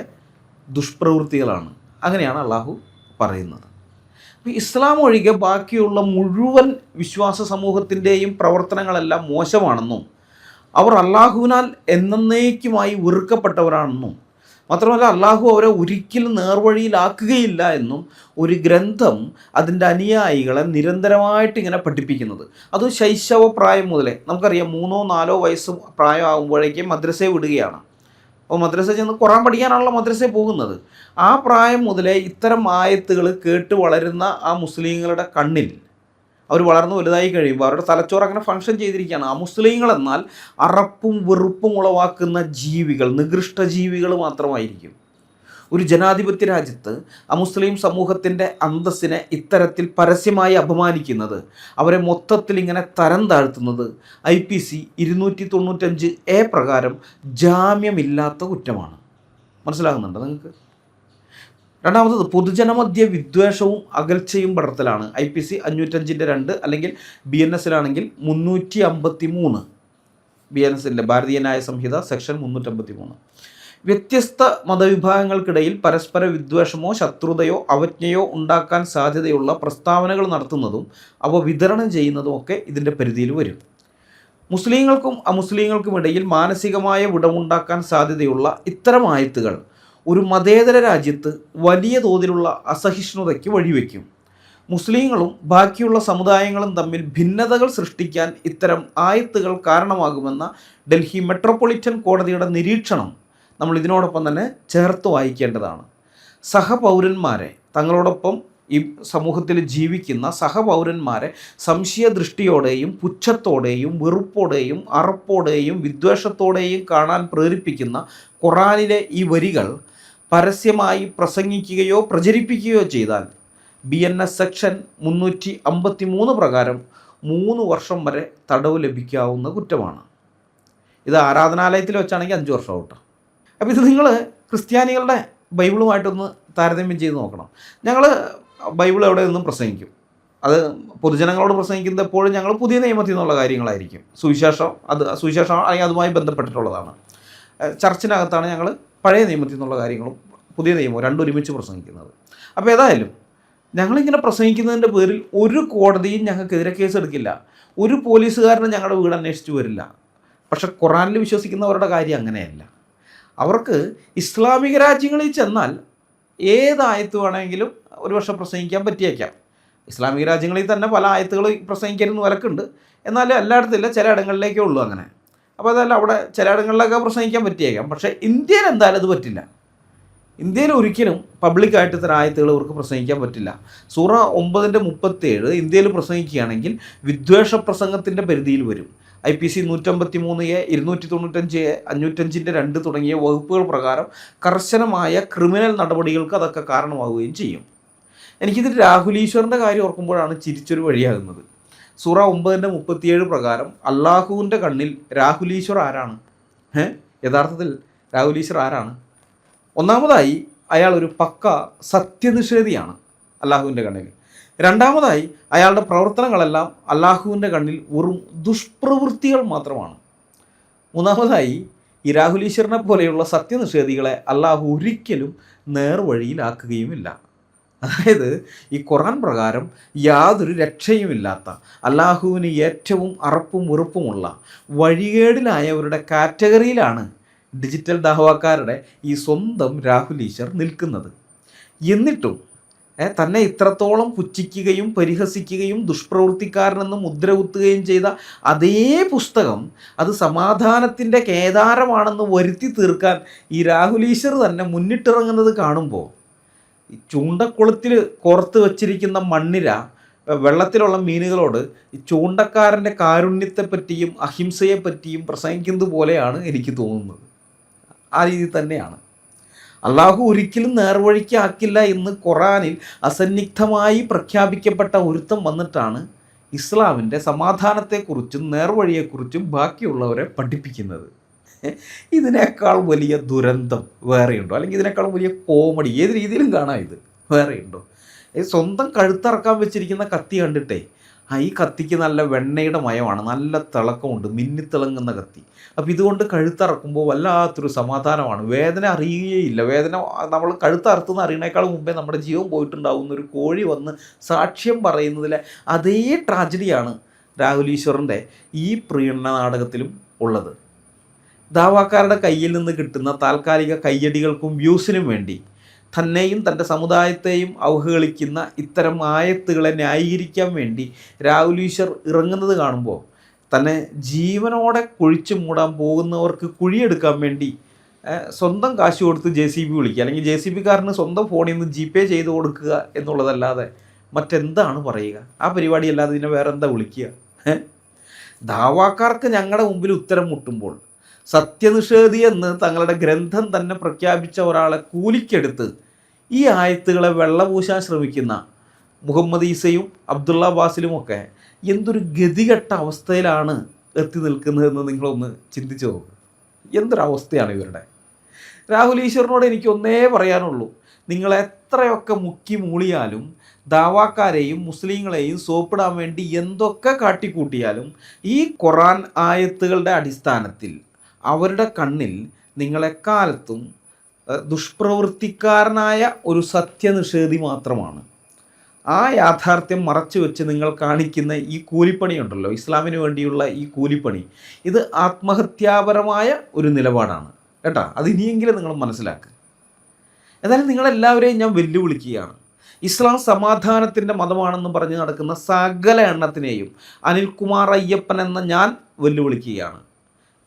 ദുഷ്പ്രവൃത്തികളാണ്. അങ്ങനെയാണ് അള്ളാഹു പറയുന്നത്. ഇസ്ലാം ഒഴികെ ബാക്കിയുള്ള മുഴുവൻ വിശ്വാസ സമൂഹത്തിൻ്റെയും പ്രവർത്തനങ്ങളെല്ലാം മോശമാണെന്നും അവർ അള്ളാഹുവിനാൽ എന്നേക്കുമായി വെറുക്കപ്പെട്ടവരാണെന്നും മാത്രമല്ല അള്ളാഹു അവരെ ഒരിക്കലും നേർവഴിയിലാക്കുകയില്ല എന്നും ഒരു ഗ്രന്ഥം അതിൻ്റെ അനുയായികളെ നിരന്തരമായിട്ട് ഇങ്ങനെ പഠിപ്പിക്കുന്നത്. അത് ശൈശവ പ്രായം മുതലേ നമുക്കറിയാം. 3-4 വയസ്സ് പ്രായമാകുമ്പോഴേക്കും മദ്രസയെ വിടുകയാണ്. അപ്പോൾ മദ്രസ ചെന്ന് ഖുറാൻ പഠിക്കാനാണല്ലോ മദ്രസയിൽ പോകുന്നത്. ആ പ്രായം മുതലേ ഇത്തരം ആയത്തുകൾ കേട്ട് വളരുന്ന ആ മുസ്ലിങ്ങളുടെ കണ്ണിൽ അവർ വളർന്നു വലുതായി കഴിയുമ്പോൾ അവരുടെ തലച്ചോറ് അങ്ങനെ ഫങ്ഷൻ ചെയ്തിരിക്കുകയാണ്. ആ മുസ്ലിങ്ങൾ എന്നാൽ അറപ്പും വെറുപ്പും ഉളവാക്കുന്ന ജീവികൾ, നികൃഷ്ട ജീവികൾ മാത്രമായിരിക്കും. ഒരു ജനാധിപത്യ രാജ്യത്ത് അമുസ്ലിം സമൂഹത്തിൻ്റെ അന്തസ്സിനെ ഇത്തരത്തിൽ പരസ്യമായി അപമാനിക്കുന്നത്, അവരെ മൊത്തത്തിൽ ഇങ്ങനെ തരം താഴ്ത്തുന്നത് IPC 295A പ്രകാരം ജാമ്യമില്ലാത്ത കുറ്റമാണ്. മനസ്സിലാകുന്നുണ്ടോ നിങ്ങൾക്ക്? രണ്ടാമത്തത് പൊതുജനമധ്യ വിദ്വേഷവും അകൽച്ചയും പടർത്തലാണ്. IPC 505(2) അല്ലെങ്കിൽ BNS-ലാണെങ്കിൽ 353, BNS-ൻ്റെ ഭാരതീയ ന്യായ സംഹിത സെക്ഷൻ 353. വ്യത്യസ്ത മതവിഭാഗങ്ങൾക്കിടയിൽ പരസ്പര വിദ്വേഷമോ ശത്രുതയോ അവജ്ഞയോ ഉണ്ടാക്കാൻ സാധ്യതയുള്ള പ്രസ്താവനകൾ നടത്തുന്നതും അവ വിതരണം ചെയ്യുന്നതും ഒക്കെ ഇതിൻ്റെ പരിധിയിൽ വരും. മുസ്ലിങ്ങൾക്കും അമുസ്ലിങ്ങൾക്കും ഇടയിൽ മാനസികമായ വിടവുണ്ടാക്കാൻ സാധ്യതയുള്ള ഇത്തരം ആയത്തുകൾ ഒരു മതേതര രാജ്യത്ത് വലിയ തോതിലുള്ള അസഹിഷ്ണുതയ്ക്ക് വഴിവെക്കും. മുസ്ലിങ്ങളും ബാക്കിയുള്ള സമുദായങ്ങളും തമ്മിൽ ഭിന്നതകൾ സൃഷ്ടിക്കാൻ ഇത്തരം ആയത്തുകൾ കാരണമാകുമെന്ന ഡൽഹി മെട്രോപൊളിറ്റൻ കോടതിയുടെ നിരീക്ഷണം നമ്മൾ ഇതിനോടൊപ്പം തന്നെ ചേർത്ത് വായിക്കേണ്ടതാണ്. സഹപൗരന്മാരെ, തങ്ങളോടൊപ്പം ഈ സമൂഹത്തിൽ ജീവിക്കുന്ന സഹപൗരന്മാരെ സംശയദൃഷ്ടിയോടെയും പുച്ഛത്തോടെയും വെറുപ്പോടെയും അറപ്പോടെയും വിദ്വേഷത്തോടെയും കാണാൻ പ്രേരിപ്പിക്കുന്ന ഖുറാനിലെ ഈ വരികൾ പരസ്യമായി പ്രസംഗിക്കുകയോ പ്രചരിപ്പിക്കുകയോ ചെയ്താൽ BNS സെക്ഷൻ 353 പ്രകാരം 3 വർഷം വരെ തടവ് ലഭിക്കാവുന്ന കുറ്റമാണ്. ഇത് ആരാധനാലയത്തിൽ വെച്ചാണെങ്കിൽ 5 വർഷം ആവട്ടെ. അപ്പോൾ ഇത് നിങ്ങൾ ക്രിസ്ത്യാനികളുടെ ബൈബിളുമായിട്ടൊന്ന് താരതമ്യം ചെയ്ത് നോക്കണം. ഞങ്ങൾ ബൈബിൾ എവിടെ നിന്നും പ്രസംഗിക്കും. അത് പൊതുജനങ്ങളോട് പ്രസംഗിക്കുന്നത് എപ്പോഴും ഞങ്ങൾ പുതിയ നിയമത്തിൽ നിന്നുള്ള കാര്യങ്ങളായിരിക്കും. സുവിശേഷം അല്ലെങ്കിൽ അതുമായി ബന്ധപ്പെട്ടിട്ടുള്ളതാണ്. ചർച്ചിനകത്താണ് ഞങ്ങൾ പഴയ നിയമത്തിൽ നിന്നുള്ള കാര്യങ്ങളും പുതിയ നിയമവും രണ്ടും ഒരുമിച്ച് പ്രസംഗിക്കുന്നത്. അപ്പോൾ ഏതായാലും ഞങ്ങളിങ്ങനെ പ്രസംഗിക്കുന്നതിൻ്റെ പേരിൽ ഒരു കോടതിയും ഞങ്ങൾക്കെതിരെ കേസെടുക്കില്ല. ഒരു പോലീസുകാരനും ഞങ്ങളുടെ വീട് അന്വേഷിച്ച് വരില്ല. പക്ഷെ ഖുറാനിൽ വിശ്വസിക്കുന്നവരുടെ കാര്യം അങ്ങനെയല്ല. അവർക്ക് ഇസ്ലാമിക രാജ്യങ്ങളിൽ ചെന്നാൽ ഏത് ആയത്ത് വേണമെങ്കിലും ഒരു വർഷം പ്രസംഗിക്കാൻ പറ്റിയേക്കാം. ഇസ്ലാമിക രാജ്യങ്ങളിൽ തന്നെ പല ആയത്തുകൾ പ്രസംഗിക്കരുന്ന് വിലക്കുണ്ട്. എന്നാൽ എല്ലായിടത്തില്ല, ചില ഇടങ്ങളിലേക്കേ ഉള്ളൂ അങ്ങനെ. അപ്പോൾ അതല്ല, അവിടെ ചില ഇടങ്ങളിലൊക്കെ പ്രസംഗിക്കാൻ പറ്റിയേക്കാം. പക്ഷേ ഇന്ത്യയിൽ എന്തായാലും അത് പറ്റില്ല. ഇന്ത്യയിൽ ഒരിക്കലും പബ്ലിക്കായിട്ട് ഇത്തരം ആയത്തുകൾ അവർക്ക് പ്രസംഗിക്കാൻ പറ്റില്ല. സൂറ 9:37 ഇന്ത്യയിൽ പ്രസംഗിക്കുകയാണെങ്കിൽ വിദ്വേഷ പ്രസംഗത്തിൻ്റെ പരിധിയിൽ വരും. IPC 153A 295A 505(2) തുടങ്ങിയ വകുപ്പുകൾ പ്രകാരം കർശനമായ ക്രിമിനൽ നടപടികൾക്ക് അതൊക്കെ കാരണമാവുകയും ചെയ്യും. എനിക്കിതിൽ രാഹുൽ ഈശ്വറിൻ്റെ കാര്യം ഓർക്കുമ്പോഴാണ് ചിരിച്ചൊരു വഴിയാകുന്നത്. സൂറ 9:37 പ്രകാരം അള്ളാഹുവിൻ്റെ കണ്ണിൽ രാഹുൽ ഈശ്വർ ആരാണ്? യഥാർത്ഥത്തിൽ രാഹുൽ ഈശ്വർ ആരാണ്? ഒന്നാമതായി, അയാൾ ഒരു പക്ക സത്യനിഷേധിയാണ് അള്ളാഹുവിൻ്റെ കണ്ണിൽ. രണ്ടാമതായി, അയാളുടെ പ്രവർത്തനങ്ങളെല്ലാം അള്ളാഹുവിൻ്റെ കണ്ണിൽ വെറും ദുഷ്പ്രവൃത്തികൾ മാത്രമാണ്. മൂന്നാമതായി, ഈ രാഹുൽ ഈശ്വറിനെ പോലെയുള്ള സത്യനിഷേധികളെ അള്ളാഹു ഒരിക്കലും നേർവഴിയിലാക്കുകയുമില്ല. അതായത് ഈ ഖുർആൻ പ്രകാരം യാതൊരു രക്ഷയുമില്ലാത്ത, അള്ളാഹുവിന് ഏറ്റവും അറപ്പും വെറുപ്പുമുള്ള വഴികേടിലായവരുടെ കാറ്റഗറിയിലാണ് ഡിജിറ്റൽ ദാഹവാക്കാരുടെ ഈ സ്വന്തം രാഹുൽ ഈശ്വർ നിൽക്കുന്നത്. എന്നിട്ടും തന്നെ ഇത്രത്തോളം പുച്ഛിക്കുകയും പരിഹസിക്കുകയും ദുഷ്പ്രവൃത്തിക്കാരനെന്ന് മുദ്രകുത്തുകയും ചെയ്ത അതേ പുസ്തകം അത് സമാധാനത്തിൻ്റെ കേദാരമാണെന്ന് വരുത്തി തീർക്കാൻ ഈ രാഹുൽ ഈശ്വർ തന്നെ മുന്നിട്ടിറങ്ങുന്നത് കാണുമ്പോൾ, ഈ ചൂണ്ടക്കുളത്തിൽ കോർത്ത് വച്ചിരിക്കുന്ന മണ്ണിര വെള്ളത്തിലുള്ള മീനുകളോട് ഈ ചൂണ്ടക്കാരൻ്റെ കാരുണ്യത്തെപ്പറ്റിയും അഹിംസയെപ്പറ്റിയും പ്രസംഗിക്കുന്നത് പോലെയാണ് എനിക്ക് തോന്നുന്നത്. ആ രീതി തന്നെയാണ്. അള്ളാഹു ഒരിക്കലും നേർവഴിക്ക് ആക്കില്ല എന്ന് ഖുറാനിൽ അസന്നിഗ്ധമായി പ്രഖ്യാപിക്കപ്പെട്ട ഒരുത്തം വന്നിട്ടാണ് ഇസ്ലാമിൻ്റെ സമാധാനത്തെക്കുറിച്ചും നേർവഴിയെക്കുറിച്ചും ബാക്കിയുള്ളവരെ പഠിപ്പിക്കുന്നത്. ഇതിനേക്കാൾ വലിയ ദുരന്തം വേറെയുണ്ടോ? അല്ലെങ്കിൽ ഇതിനേക്കാൾ വലിയ കോമഡി ഏത് രീതിയിലും കാണാം ഇത് വേറെയുണ്ടോ? സ്വന്തം കഴുത്തറക്കാൻ വെച്ചിരിക്കുന്ന കത്തി കണ്ടിട്ടേ, ഈ കത്തിക്ക് നല്ല വെണ്ണയുടെ മയമാണ്, നല്ല തിളക്കമുണ്ട്, മിന്നിത്തിളങ്ങുന്ന കത്തി. അപ്പോൾ ഇതുകൊണ്ട് കഴുത്തറക്കുമ്പോൾ വല്ലാത്തൊരു സമാധാനമാണ്. വേദന അറിയുകയില്ല. വേദന നമ്മൾ കഴുത്തറുത്തുനിന്ന് അറിയണേക്കാൾ മുമ്പേ നമ്മുടെ ജീവൻ പോയിട്ടുണ്ടാകുന്ന ഒരു കോഴി വന്ന് സാക്ഷ്യം പറയുന്നതിലെ അതേ ട്രാജഡിയാണ് രാഹുൽ ഈശ്വറിൻ്റെ ഈ പ്രീണന നാടകത്തിലും ഉള്ളത്. ദാവാക്കാരുടെ കയ്യിൽ നിന്ന് കിട്ടുന്ന താൽക്കാലിക കയ്യടികൾക്കും വ്യൂസിനും വേണ്ടി തന്നെയും തൻ്റെ സമുദായത്തെയും അവഹേളിക്കുന്ന ഇത്തരം ആയത്തുകളെ ന്യായീകരിക്കാൻ വേണ്ടി രാഹുൽ ഈശ്വർ ഇറങ്ങുന്നത് കാണുമ്പോൾ തന്നെ ജീവനോടെ കുഴിച്ചു മൂടാൻ പോകുന്നവർക്ക് കുഴിയെടുക്കാൻ വേണ്ടി സ്വന്തം കാശ് കൊടുത്ത് JCB വിളിക്കുക, അല്ലെങ്കിൽ JCB കാരന് സ്വന്തം ഫോണിൽ നിന്ന് GPay ചെയ്ത് കൊടുക്കുക എന്നുള്ളതല്ലാതെ മറ്റെന്താണ് പറയുക? ആ പരിപാടി അല്ലാതെ ഇതിനെ വേറെ എന്താ വിളിക്കുക? ദാവാക്കാർക്ക് ഞങ്ങളുടെ മുമ്പിൽ ഉത്തരം മുട്ടുമ്പോൾ സത്യനിഷേധി എന്ന് തങ്ങളുടെ ഗ്രന്ഥം തന്നെ പ്രഖ്യാപിച്ച ഒരാളെ കൂലിക്കെടുത്ത് ഈ ആയത്തുകളെ വെള്ളപൂശാൻ ശ്രമിക്കുന്ന മുഹമ്മദ് ഈസയും അബ്ദുള്ള ബാസിലുമൊക്കെ എന്തൊരു ഗതികെട്ട അവസ്ഥയിലാണ് എത്തി നിൽക്കുന്നതെന്ന് നിങ്ങളൊന്ന് ചിന്തിച്ചു നോക്കുക. എന്തൊരവസ്ഥയാണ് ഇവരുടെ. രാഹുൽ ഈശ്വറിനോട് എനിക്ക് ഒന്നേ പറയാനുള്ളൂ, നിങ്ങൾ എത്രയൊക്കെ മുക്കി മൂളിയാലും ദാവാക്കാരെയും മുസ്ലിങ്ങളെയും സോപ്പിടാൻ വേണ്ടി എന്തൊക്കെ കാട്ടിക്കൂട്ടിയാലും ഈ ഖുർആൻ ആയത്തുകളുടെ അടിസ്ഥാനത്തിൽ അവരുടെ കണ്ണിൽ നിങ്ങളെക്കാലത്തും ദുഷ്പ്രവൃത്തിക്കാരനായ ഒരു സത്യനിഷേധി മാത്രമാണ്. ആ യാഥാർത്ഥ്യം മറച്ചു വെച്ച് നിങ്ങൾ കാണിക്കുന്ന ഈ കൂലിപ്പണിയുണ്ടല്ലോ, ഇസ്ലാമിന് വേണ്ടിയുള്ള ഈ കൂലിപ്പണി, ഇത് ആത്മഹത്യാപരമായ ഒരു നിലപാടാണ് കേട്ടോ. അത് ഇനിയെങ്കിലും നിങ്ങൾ മനസ്സിലാക്കുക. എന്നാലും നിങ്ങളെല്ലാവരെയും ഞാൻ വെല്ലുവിളിക്കുകയാണ്. ഇസ്ലാം സമാധാനത്തിൻ്റെ മതമാണെന്ന് പറഞ്ഞ് നടക്കുന്ന സകല എണ്ണത്തിനെയും അനിൽകുമാർ അയ്യപ്പൻ എന്ന ഞാൻ വെല്ലുവിളിക്കുകയാണ്.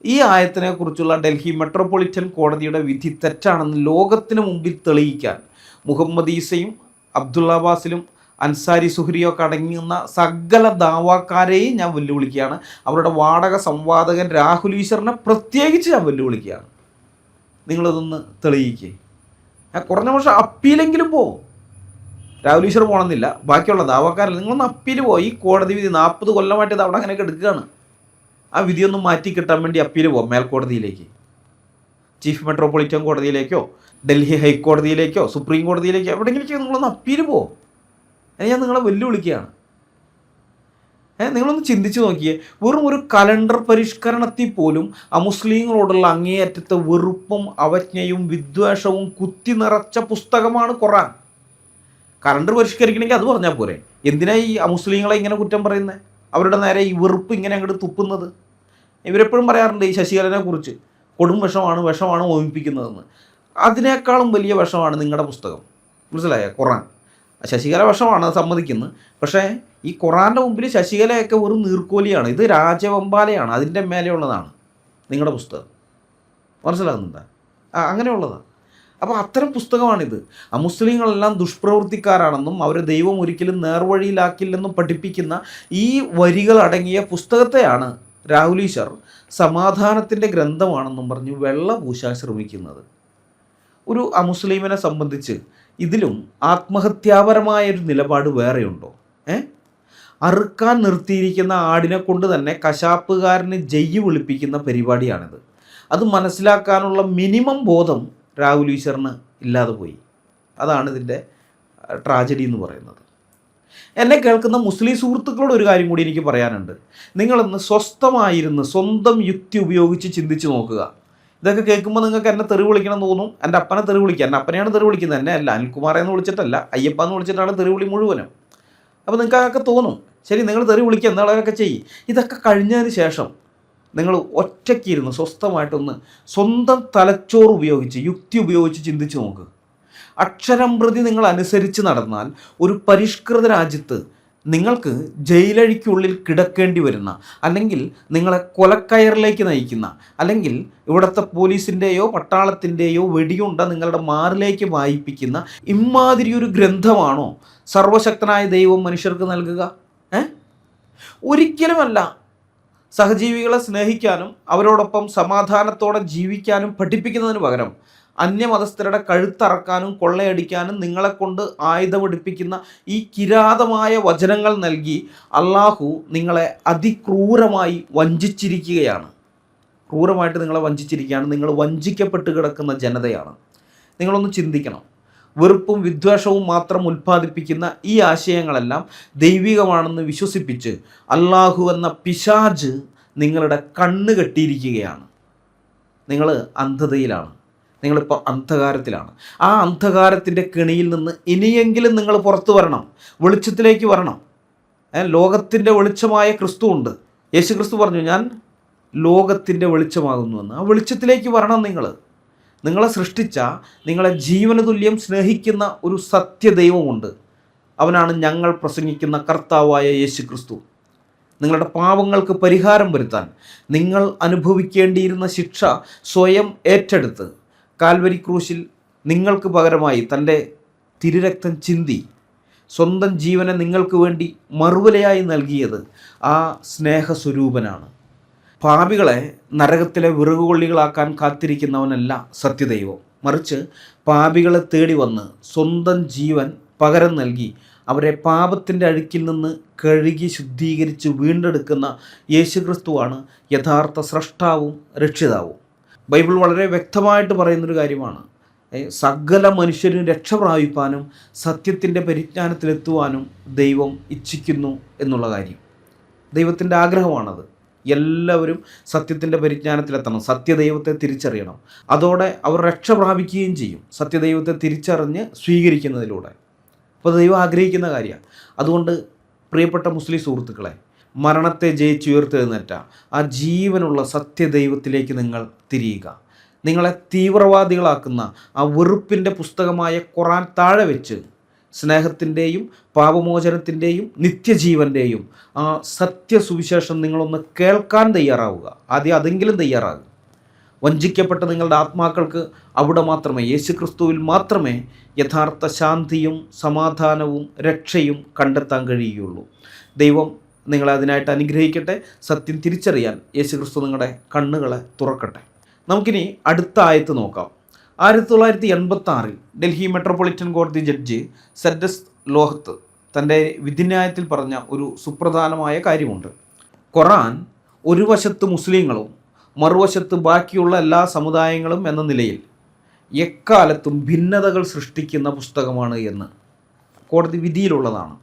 ഈ ആയത്തിനെക്കുറിച്ചുള്ള ഡൽഹി മെട്രോപൊളിറ്റൻ കോടതിയുടെ വിധി തെറ്റാണെന്ന് ലോകത്തിന് മുമ്പിൽ തെളിയിക്കാൻ മുഹമ്മദ് ഈസയും അബ്ദുള്ള ബാസിലും അൻസാരി സുഹരിയൊക്കെ അടങ്ങുന്ന സകല ദാവാക്കാരെയും ഞാൻ വെല്ലുവിളിക്കുകയാണ്. അവരുടെ വാടക സംവാദകൻ രാഹുൽ ഈശ്വറിനെ പ്രത്യേകിച്ച് ഞാൻ വെല്ലുവിളിക്കുകയാണ്. നിങ്ങളിതൊന്ന് തെളിയിക്കേ. കുറഞ്ഞ പക്ഷേ അപ്പീലെങ്കിലും പോകും. രാഹുൽ ഈശ്വർ പോകണമെന്നില്ല, ബാക്കിയുള്ള ദാവാക്കാരിൽ നിങ്ങളൊന്ന് അപ്പീൽ പോയി. കോടതി വിധി 40 കൊല്ലമായിട്ട് ഇത് അവിടെ അങ്ങനെയൊക്കെ എടുക്കുകയാണ്. ആ വിധിയൊന്നും മാറ്റി കിട്ടാൻ വേണ്ടി അപ്പീൽ പോകും മേൽക്കോടതിയിലേക്ക്, ചീഫ് മെട്രോപൊളിറ്റൻ കോടതിയിലേക്കോ ഡൽഹി ഹൈക്കോടതിയിലേക്കോ സുപ്രീം കോടതിയിലേക്കോ എവിടെയെങ്കിലേക്കോ നിങ്ങളൊന്ന് അപ്പീൽ പോകും. ഞാൻ നിങ്ങളെ വെല്ലുവിളിക്കുകയാണ്. നിങ്ങളൊന്ന് ചിന്തിച്ച് നോക്കിയേ. വെറും ഒരു കലണ്ടർ പരിഷ്കരണത്തിൽ പോലും അമുസ്ലിങ്ങളോടുള്ള അങ്ങേയറ്റത്തെ വെറുപ്പും അവജ്ഞയും വിദ്വേഷവും കുത്തി നിറച്ച പുസ്തകമാണ് ഖുർആൻ. കലണ്ടർ പരിഷ്കരിക്കണമെങ്കിൽ അത് പറഞ്ഞാൽ പോരെ. എന്തിനാ ഈ അമുസ്ലിങ്ങളെ ഇങ്ങനെ കുറ്റം പറയുന്നത്? അവരുടെ നേരെ ഈ വെറുപ്പ് ഇങ്ങനെ അങ്ങോട്ട് തുപ്പുന്നത്? ഇവരെപ്പോഴും പറയാറുണ്ട് ഈ ശശികലനെ കുറിച്ച്, കൊടും വിഷമാണ് ഓമിപ്പിക്കുന്നതെന്ന്. അതിനേക്കാളും വലിയ വിഷമാണ് നിങ്ങളുടെ പുസ്തകം, മനസ്സിലായ? ഖുർആൻ. ശശികല വിഷമാണ്, സമ്മതിക്കുന്നത്. പക്ഷേ ഈ ഖുർആൻ്റെ മുമ്പിൽ ശശികലയൊക്കെ ഒരു നീർക്കോലിയാണ്. ഇത് രാജവെമ്പാലയാണ്, അതിൻ്റെ മേലെയുള്ളതാണ് നിങ്ങളുടെ പുസ്തകം. മനസ്സിലാകുന്നുണ്ടോ? അങ്ങനെയുള്ളതാണ്. അപ്പോൾ അത്തരം പുസ്തകമാണിത്. അമുസ്ലിങ്ങളെല്ലാം ദുഷ്പ്രവൃത്തിക്കാരാണെന്നും അവരെ ദൈവം ഒരിക്കലും നേർവഴിയിലാക്കില്ലെന്നും പഠിപ്പിക്കുന്ന ഈ വരികൾ അടങ്ങിയ പുസ്തകത്തെയാണ് രാഹുൽ ഈശ്വർ സമാധാനത്തിൻ്റെ ഗ്രന്ഥമാണെന്നും പറഞ്ഞ് വെള്ള പൂശാൻ ശ്രമിക്കുന്നത്. ഒരു അമുസ്ലിമിനെ സംബന്ധിച്ച് ഇതിലും ആത്മഹത്യാപരമായൊരു നിലപാട് വേറെയുണ്ടോ? അറുക്കാൻ നിർത്തിയിരിക്കുന്ന ആടിനെ കൊണ്ട് തന്നെ കശാപ്പുകാരന് ജയ്യ് വിളിപ്പിക്കുന്ന പരിപാടിയാണിത്. അത് മനസ്സിലാക്കാനുള്ള മിനിമം ബോധം രാഹുൽ ഈശ്വറിന് ഇല്ലാതെ പോയി. അതാണ് ഇതിൻ്റെ ട്രാജഡി എന്ന് പറയുന്നത്. എന്നെ കേൾക്കുന്ന മുസ്ലിം സുഹൃത്തുക്കളോട് ഒരു കാര്യം കൂടി എനിക്ക് പറയാനുണ്ട്. നിങ്ങളൊന്ന് സ്വസ്ഥമായിരുന്ന് സ്വന്തം യുക്തി ഉപയോഗിച്ച് ചിന്തിച്ച് നോക്കുക. ഇതൊക്കെ കേൾക്കുമ്പോൾ നിങ്ങൾക്ക് എന്നെ തെറി വിളിക്കണം തോന്നും, എൻ്റെ അപ്പനെ തെറി വിളിക്കുക. എൻ്റെ അപ്പനെയാണ് തെറി വിളിക്കുന്നത്, എന്നെ അല്ല. അനിൽകുമാറെ എന്ന് വിളിച്ചിട്ടല്ല, അയ്യപ്പ എന്ന് വിളിച്ചിട്ടാണ് തെറി വിളി മുഴുവനും. അപ്പോൾ നിങ്ങൾക്ക് അതൊക്കെ തോന്നും. ശരി, നിങ്ങൾ തെറി വിളിക്കുക, എന്നാളൊക്കെ ചെയ്യും. ഇതൊക്കെ കഴിഞ്ഞതിന് ശേഷം നിങ്ങൾ ഒറ്റയ്ക്കിരുന്ന് സ്വസ്ഥമായിട്ടൊന്ന് സ്വന്തം തലച്ചോറ് ഉപയോഗിച്ച് യുക്തി ഉപയോഗിച്ച് ചിന്തിച്ച് നോക്ക്. അക്ഷരം പ്രതി നിങ്ങൾ അനുസരിച്ച് നടന്നാൽ ഒരു പരിഷ്കൃത രാജ്യത്ത് നിങ്ങൾക്ക് ജയിലഴിക്കുള്ളിൽ കിടക്കേണ്ടി വരുന്ന, അല്ലെങ്കിൽ നിങ്ങളെ കൊലക്കയറിലേക്ക് നയിക്കുന്ന, അല്ലെങ്കിൽ ഇവിടുത്തെ പോലീസിൻ്റെയോ പട്ടാളത്തിൻ്റെയോ വെടിയുണ്ട നിങ്ങളുടെ മാറിലേക്ക് വായിപ്പിക്കുന്ന ഇമാതിരി ഒരു ഗ്രന്ഥമാണോ സർവശക്തനായ ദൈവം മനുഷ്യർക്ക് നൽകുക? ഒരിക്കലുമല്ല. സഹജീവികളെ സ്നേഹിക്കാനും അവരോടൊപ്പം സമാധാനത്തോടെ ജീവിക്കാനും പഠിപ്പിക്കുന്നതിന് പകരം അന്യമതസ്ഥരുടെ കഴുത്തറക്കാനും കൊള്ളയടിക്കാനും നിങ്ങളെക്കൊണ്ട് ആയുധമെടുപ്പിക്കുന്ന ഈ കിരാതമായ വചനങ്ങൾ നൽകി അള്ളാഹു നിങ്ങളെ അതിക്രൂരമായി വഞ്ചിച്ചിരിക്കുകയാണ്. ക്രൂരമായിട്ട് നിങ്ങളെ വഞ്ചിച്ചിരിക്കുകയാണ്. നിങ്ങൾ വഞ്ചിക്കപ്പെട്ട് കിടക്കുന്ന ജനതയാണ്. നിങ്ങളൊന്ന് ചിന്തിക്കണം. വെറുപ്പും വിദ്വേഷവും മാത്രം ഉൽപ്പാദിപ്പിക്കുന്ന ഈ ആശയങ്ങളെല്ലാം ദൈവികമാണെന്ന് വിശ്വസിപ്പിച്ച് അള്ളാഹു എന്ന പിശാച് നിങ്ങളുടെ കണ്ണ് കെട്ടിയിരിക്കുകയാണ്. നിങ്ങൾ അന്ധതയിലാണ്, നിങ്ങളിപ്പോൾ അന്ധകാരത്തിലാണ്. ആ അന്ധകാരത്തിൻ്റെ കെണിയിൽ നിന്ന് ഇനിയെങ്കിലും നിങ്ങൾ പുറത്തു വരണം, വെളിച്ചത്തിലേക്ക് വരണം. ലോകത്തിൻ്റെ വെളിച്ചമായ ക്രിസ്തു ഉണ്ട്. യേശു ക്രിസ്തു പറഞ്ഞു, ഞാൻ ലോകത്തിൻ്റെ വെളിച്ചമാകുന്നുവെന്ന്. ആ വെളിച്ചത്തിലേക്ക് വരണം. നിങ്ങളെ സൃഷ്ടിച്ച, നിങ്ങളെ ജീവന തുല്യം സ്നേഹിക്കുന്ന ഒരു സത്യദൈവമുണ്ട്. അവനാണ് ഞങ്ങൾ പ്രസംഗിക്കുന്ന കർത്താവായ യേശു ക്രിസ്തു. നിങ്ങളുടെ പാപങ്ങൾക്ക് പരിഹാരം വരുത്താൻ, നിങ്ങൾ അനുഭവിക്കേണ്ടിയിരുന്ന ശിക്ഷ സ്വയം ഏറ്റെടുത്ത് കാൽവരി ക്രൂശിൽ നിങ്ങൾക്ക് പകരമായി തൻ്റെ തിരുരക്തം ചിന്തി സ്വന്തം ജീവനെ നിങ്ങൾക്ക് വേണ്ടി മറുവിലയായി നൽകിയത് ആ സ്നേഹസ്വരൂപനാണ്. പാപികളെ നരകത്തിലെ വിറകുകൊള്ളികളാക്കാൻ കാത്തിരിക്കുന്നവനല്ല സത്യദൈവം, മറിച്ച് പാപികളെ തേടി വന്ന് സ്വന്തം ജീവൻ പകരം നൽകി അവരെ പാപത്തിൻ്റെ അഴുക്കിൽ നിന്ന് കഴുകി ശുദ്ധീകരിച്ച് വീണ്ടെടുക്കുന്ന യേശുക്രിസ്തുവാണ് യഥാർത്ഥ സ്രഷ്ടാവും രക്ഷിതാവും. ബൈബിൾ വളരെ വ്യക്തമായിട്ട് പറയുന്നൊരു കാര്യമാണ്, സകല മനുഷ്യരും രക്ഷ പ്രാപിപ്പാനും സത്യത്തിൻ്റെ പരിജ്ഞാനത്തിലെത്തുവാനും ദൈവം ഇച്ഛിക്കുന്നു എന്നുള്ള കാര്യം. ദൈവത്തിൻ്റെ ആഗ്രഹമാണത്. എല്ലാവരും സത്യത്തിൻ്റെ പരിജ്ഞാനത്തിലെത്തണം, സത്യദൈവത്തെ തിരിച്ചറിയണം. അതോടെ അവർ രക്ഷ പ്രാപിക്കുകയും ചെയ്യും, സത്യദൈവത്തെ തിരിച്ചറിഞ്ഞ് സ്വീകരിക്കുന്നതിലൂടെ. അപ്പോൾ ദൈവം ആഗ്രഹിക്കുന്ന കാര്യമാണ്. അതുകൊണ്ട് പ്രിയപ്പെട്ട മുസ്ലിം സുഹൃത്തുക്കളെ, മരണത്തെ ജയിച്ചുയർത്തെഴുന്നേറ്റ ആ ജീവനുള്ള സത്യദൈവത്തിലേക്ക് നിങ്ങൾ തിരിയുക. നിങ്ങളെ തീവ്രവാദികളാക്കുന്ന ആ വെറുപ്പിൻ്റെ പുസ്തകമായ ഖുർആൻ താഴെ വെച്ച് സ്നേഹത്തിൻ്റെയും പാപമോചനത്തിൻ്റെയും നിത്യജീവൻ്റെയും ആ സത്യസുവിശേഷം നിങ്ങളൊന്ന് കേൾക്കാൻ തയ്യാറാവുക. ആദ്യം അതെങ്കിലും തയ്യാറാകുക. വഞ്ചിക്കപ്പെട്ട നിങ്ങളുടെ ആത്മാക്കൾക്ക് അവിടെ മാത്രമേ, യേശുക്രിസ്തുവിൽ മാത്രമേ യഥാർത്ഥ ശാന്തിയും സമാധാനവും രക്ഷയും കണ്ടെത്താൻ കഴിയുകയുള്ളൂ. ദൈവം നിങ്ങളെ അതിനായിട്ട് അനുഗ്രഹിക്കട്ടെ. സത്യം തിരിച്ചറിയാൻ യേശുക്രിസ്തു നിങ്ങളുടെ കണ്ണുകളെ തുറക്കട്ടെ. നമുക്കിനി അടുത്ത ആയത്ത് നോക്കാം. 1986 ഡൽഹി മെട്രോപൊളിറ്റൻ കോടതി ജഡ്ജി സെഡ്ഡസ് ലോഹത്ത് തൻ്റെ വിധിന്യായത്തിൽ പറഞ്ഞ ഒരു സുപ്രധാനമായ കാര്യമുണ്ട്. ഖുർആൻ ഒരു വശത്ത് മുസ്ലിങ്ങളും മറുവശത്ത് ബാക്കിയുള്ള എല്ലാ സമുദായങ്ങളും എന്ന നിലയിൽ എക്കാലത്തും ഭിന്നതകൾ സൃഷ്ടിക്കുന്ന പുസ്തകമാണ് എന്ന് കോടതി വിധിയിലുള്ളതാണ്.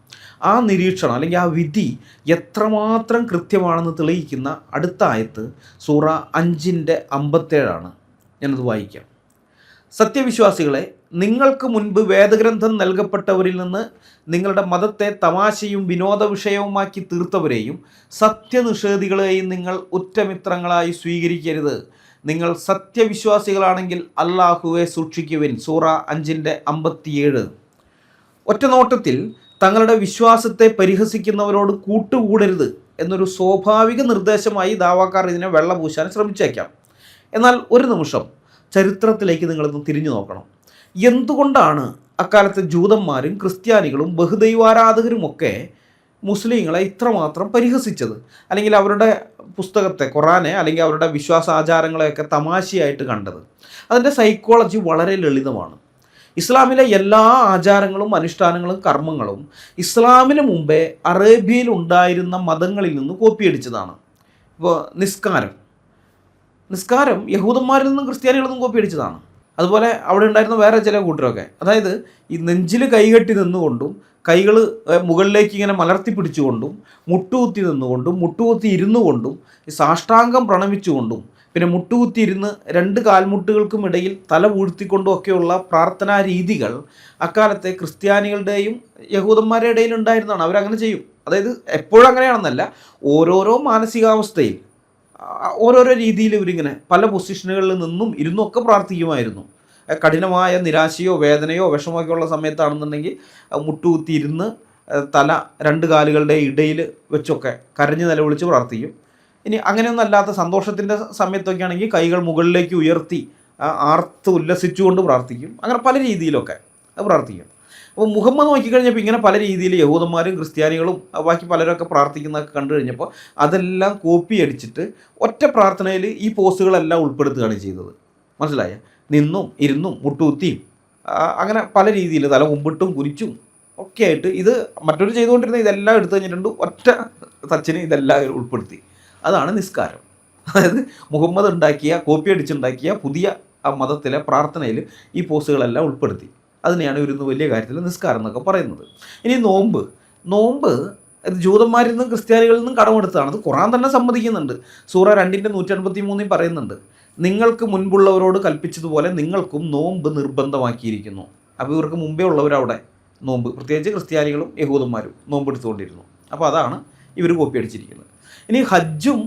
ആ നിരീക്ഷണം അല്ലെങ്കിൽ ആ വിധി എത്രമാത്രം കൃത്യമാണെന്ന് തെളിയിക്കുന്ന അടുത്ത ആയത്ത് സൂറ 5:57. ഞാനത് വായിക്കാം. സത്യവിശ്വാസികളെ, നിങ്ങൾക്ക് മുൻപ് വേദഗ്രന്ഥം നൽകപ്പെട്ടവരിൽ നിന്ന് നിങ്ങളുടെ മതത്തെ തമാശയും വിനോദ വിഷയവുമാക്കി തീർത്തവരെയും സത്യനിഷേധികളെയും നിങ്ങൾ ഉറ്റമിത്രങ്ങളായി സ്വീകരിക്കരുത്. നിങ്ങൾ സത്യവിശ്വാസികളാണെങ്കിൽ അല്ലാഹുവെ സൂക്ഷിക്കുവിൻ. സൂറ 5:57. ഒറ്റ നോട്ടത്തിൽ തങ്ങളുടെ വിശ്വാസത്തെ പരിഹസിക്കുന്നവരോട് കൂട്ടുകൂടരുത് എന്നൊരു സ്വാഭാവിക നിർദ്ദേശമായി ദാവാക്കാർ ഇതിനെ വെള്ളപൂശാൻ ശ്രമിച്ചേക്കാം. എന്നാൽ ഒരു നിമിഷം ചരിത്രത്തിലേക്ക് നിങ്ങളൊന്ന് തിരിഞ്ഞു നോക്കണം. എന്തുകൊണ്ടാണ് അക്കാലത്ത് ജൂതന്മാരും ക്രിസ്ത്യാനികളും ബഹുദൈവാരാധകരുമൊക്കെ മുസ്ലിങ്ങളെ ഇത്രമാത്രം പരിഹസിച്ചത്? അല്ലെങ്കിൽ അവരുടെ പുസ്തകത്തെ, ഖുറാനെ, അല്ലെങ്കിൽ അവരുടെ വിശ്വാസാചാരങ്ങളെയൊക്കെ തമാശയായിട്ട് കണ്ടത്? അതിൻ്റെ സൈക്കോളജി വളരെ ലളിതമാണ്. ഇസ്ലാമിലെ എല്ലാ ആചാരങ്ങളും അനുഷ്ഠാനങ്ങളും കർമ്മങ്ങളും ഇസ്ലാമിന് മുമ്പേ അറേബ്യയിൽ ഉണ്ടായിരുന്ന മതങ്ങളിൽ നിന്ന് കോപ്പിയടിച്ചതാണ്. ഇപ്പോൾ നിസ്കാരം യഹൂദന്മാരിൽ നിന്നും ക്രിസ്ത്യാനികളിൽ നിന്നും കോപ്പിയടിച്ചതാണ്. അതുപോലെ അവിടെ ഉണ്ടായിരുന്ന വേറെ ചില കൂട്ടരൊക്കെ, അതായത് ഈ നെഞ്ചിൽ കൈകെട്ടി നിന്നുകൊണ്ടും കൈകൾ മുകളിലേക്ക് ഇങ്ങനെ മലർത്തി പിടിച്ചുകൊണ്ടും മുട്ടുകുത്തി നിന്നുകൊണ്ടും മുട്ടുകുത്തി ഇരുന്നു കൊണ്ടും സാഷ്ടാംഗം പ്രണമിച്ചുകൊണ്ടും പിന്നെ മുട്ടുകുത്തി ഇരുന്ന് രണ്ട് കാൽമുട്ടുകൾക്കും ഇടയിൽ തല വീഴ്ത്തിക്കൊണ്ടും ഒക്കെയുള്ള പ്രാർത്ഥനാ രീതികൾ അക്കാലത്തെ ക്രിസ്ത്യാനികളുടെയും യഹൂദന്മാരുടെ ഇടയിൽ ഉണ്ടായിരുന്നതാണ്. അവരങ്ങനെ ചെയ്യും. അതായത് എപ്പോഴും അങ്ങനെയാണെന്നല്ല, ഓരോരോ മാനസികാവസ്ഥയിൽ ഓരോരോ രീതിയിൽ ഇവരിങ്ങനെ പല പൊസിഷനുകളിൽ നിന്നും ഇരുന്നും ഒക്കെ പ്രാർത്ഥിക്കുമായിരുന്നു. കഠിനമായ നിരാശയോ വേദനയോ വിഷമമൊക്കെ ഉള്ള സമയത്താണെന്നുണ്ടെങ്കിൽ മുട്ടുകുത്തി ഇരുന്ന് തല രണ്ട് കാലുകളുടെ ഇടയിൽ വെച്ചൊക്കെ കരഞ്ഞ് നിലവിളിച്ച് പ്രാർത്ഥിക്കും. ഇനി അങ്ങനെയൊന്നും അല്ലാത്ത സന്തോഷത്തിൻ്റെ സമയത്തൊക്കെ ആണെങ്കിൽ കൈകൾ മുകളിലേക്ക് ഉയർത്തി ആർത്ത് ഉല്ലസിച്ചുകൊണ്ട് പ്രാർത്ഥിക്കും. അങ്ങനെ പല രീതിയിലൊക്കെ പ്രാർത്ഥിക്കും. അപ്പോൾ മുഹമ്മദ് നോക്കിക്കഴിഞ്ഞപ്പോൾ ഇങ്ങനെ പല രീതിയിൽ യഹൂദന്മാരും ക്രിസ്ത്യാനികളും ബാക്കി പലരൊക്കെ പ്രാർത്ഥിക്കുന്നതൊക്കെ കണ്ടു കഴിഞ്ഞപ്പോൾ അതെല്ലാം കോപ്പി അടിച്ചിട്ട് ഒറ്റ പ്രാർത്ഥനയിൽ ഈ പോസ്റ്റുകളെല്ലാം ഉൾപ്പെടുത്തുകയാണ് ചെയ്തത്. മനസ്സിലായ? നിന്നും ഇരുന്നും മുട്ടുകുത്തിയും അങ്ങനെ പല രീതിയിൽ തല മുമ്പിട്ടും കുരിച്ചും ഒക്കെ ആയിട്ട് ഇത് മറ്റൊരു ചെയ്തുകൊണ്ടിരുന്ന ഇതെല്ലാം എടുത്തു കഴിഞ്ഞിട്ടുണ്ട്. ഒറ്റ തച്ചിന് ഇതെല്ലാം ഉൾപ്പെടുത്തി. അതാണ് നിസ്കാരം. അതായത് മുഹമ്മദ് ഉണ്ടാക്കിയ, കോപ്പി അടിച്ചുണ്ടാക്കിയ പുതിയ മതത്തിലെ പ്രാർത്ഥനയിൽ ഈ പോസ്റ്റുകളെല്ലാം ഉൾപ്പെടുത്തി. അതിനെയാണ് ഒരു വലിയ കാര്യത്തിൽ നിസ്കാരം എന്നൊക്കെ പറയുന്നത്. ഇനി നോമ്പ് ഇത് ജൂതന്മാരിൽ നിന്നും ക്രിസ്ത്യാനികളിൽ നിന്നും കടമെടുത്തതാണ്. അത് ഖുർആൻ തന്നെ സമ്മതിക്കുന്നുണ്ട്. സൂറ 2:153 പറയുന്നുണ്ട്, നിങ്ങൾക്ക് മുൻപുള്ളവരോട് കൽപ്പിച്ചതുപോലെ നിങ്ങൾക്കും നോമ്പ് നിർബന്ധമാക്കിയിരിക്കുന്നു. അപ്പോൾ ഇവർക്ക് മുമ്പേ ഉള്ളവരവിടെ നോമ്പ്, പ്രത്യേകിച്ച് ക്രിസ്ത്യാനികളും യഹൂദന്മാരും നോമ്പ് എടുത്തുകൊണ്ടിരുന്നു. അപ്പോൾ അതാണ് ഇവർ കോപ്പി അടിച്ചിരിക്കുന്നത്. ഇനി ഹജ്ജും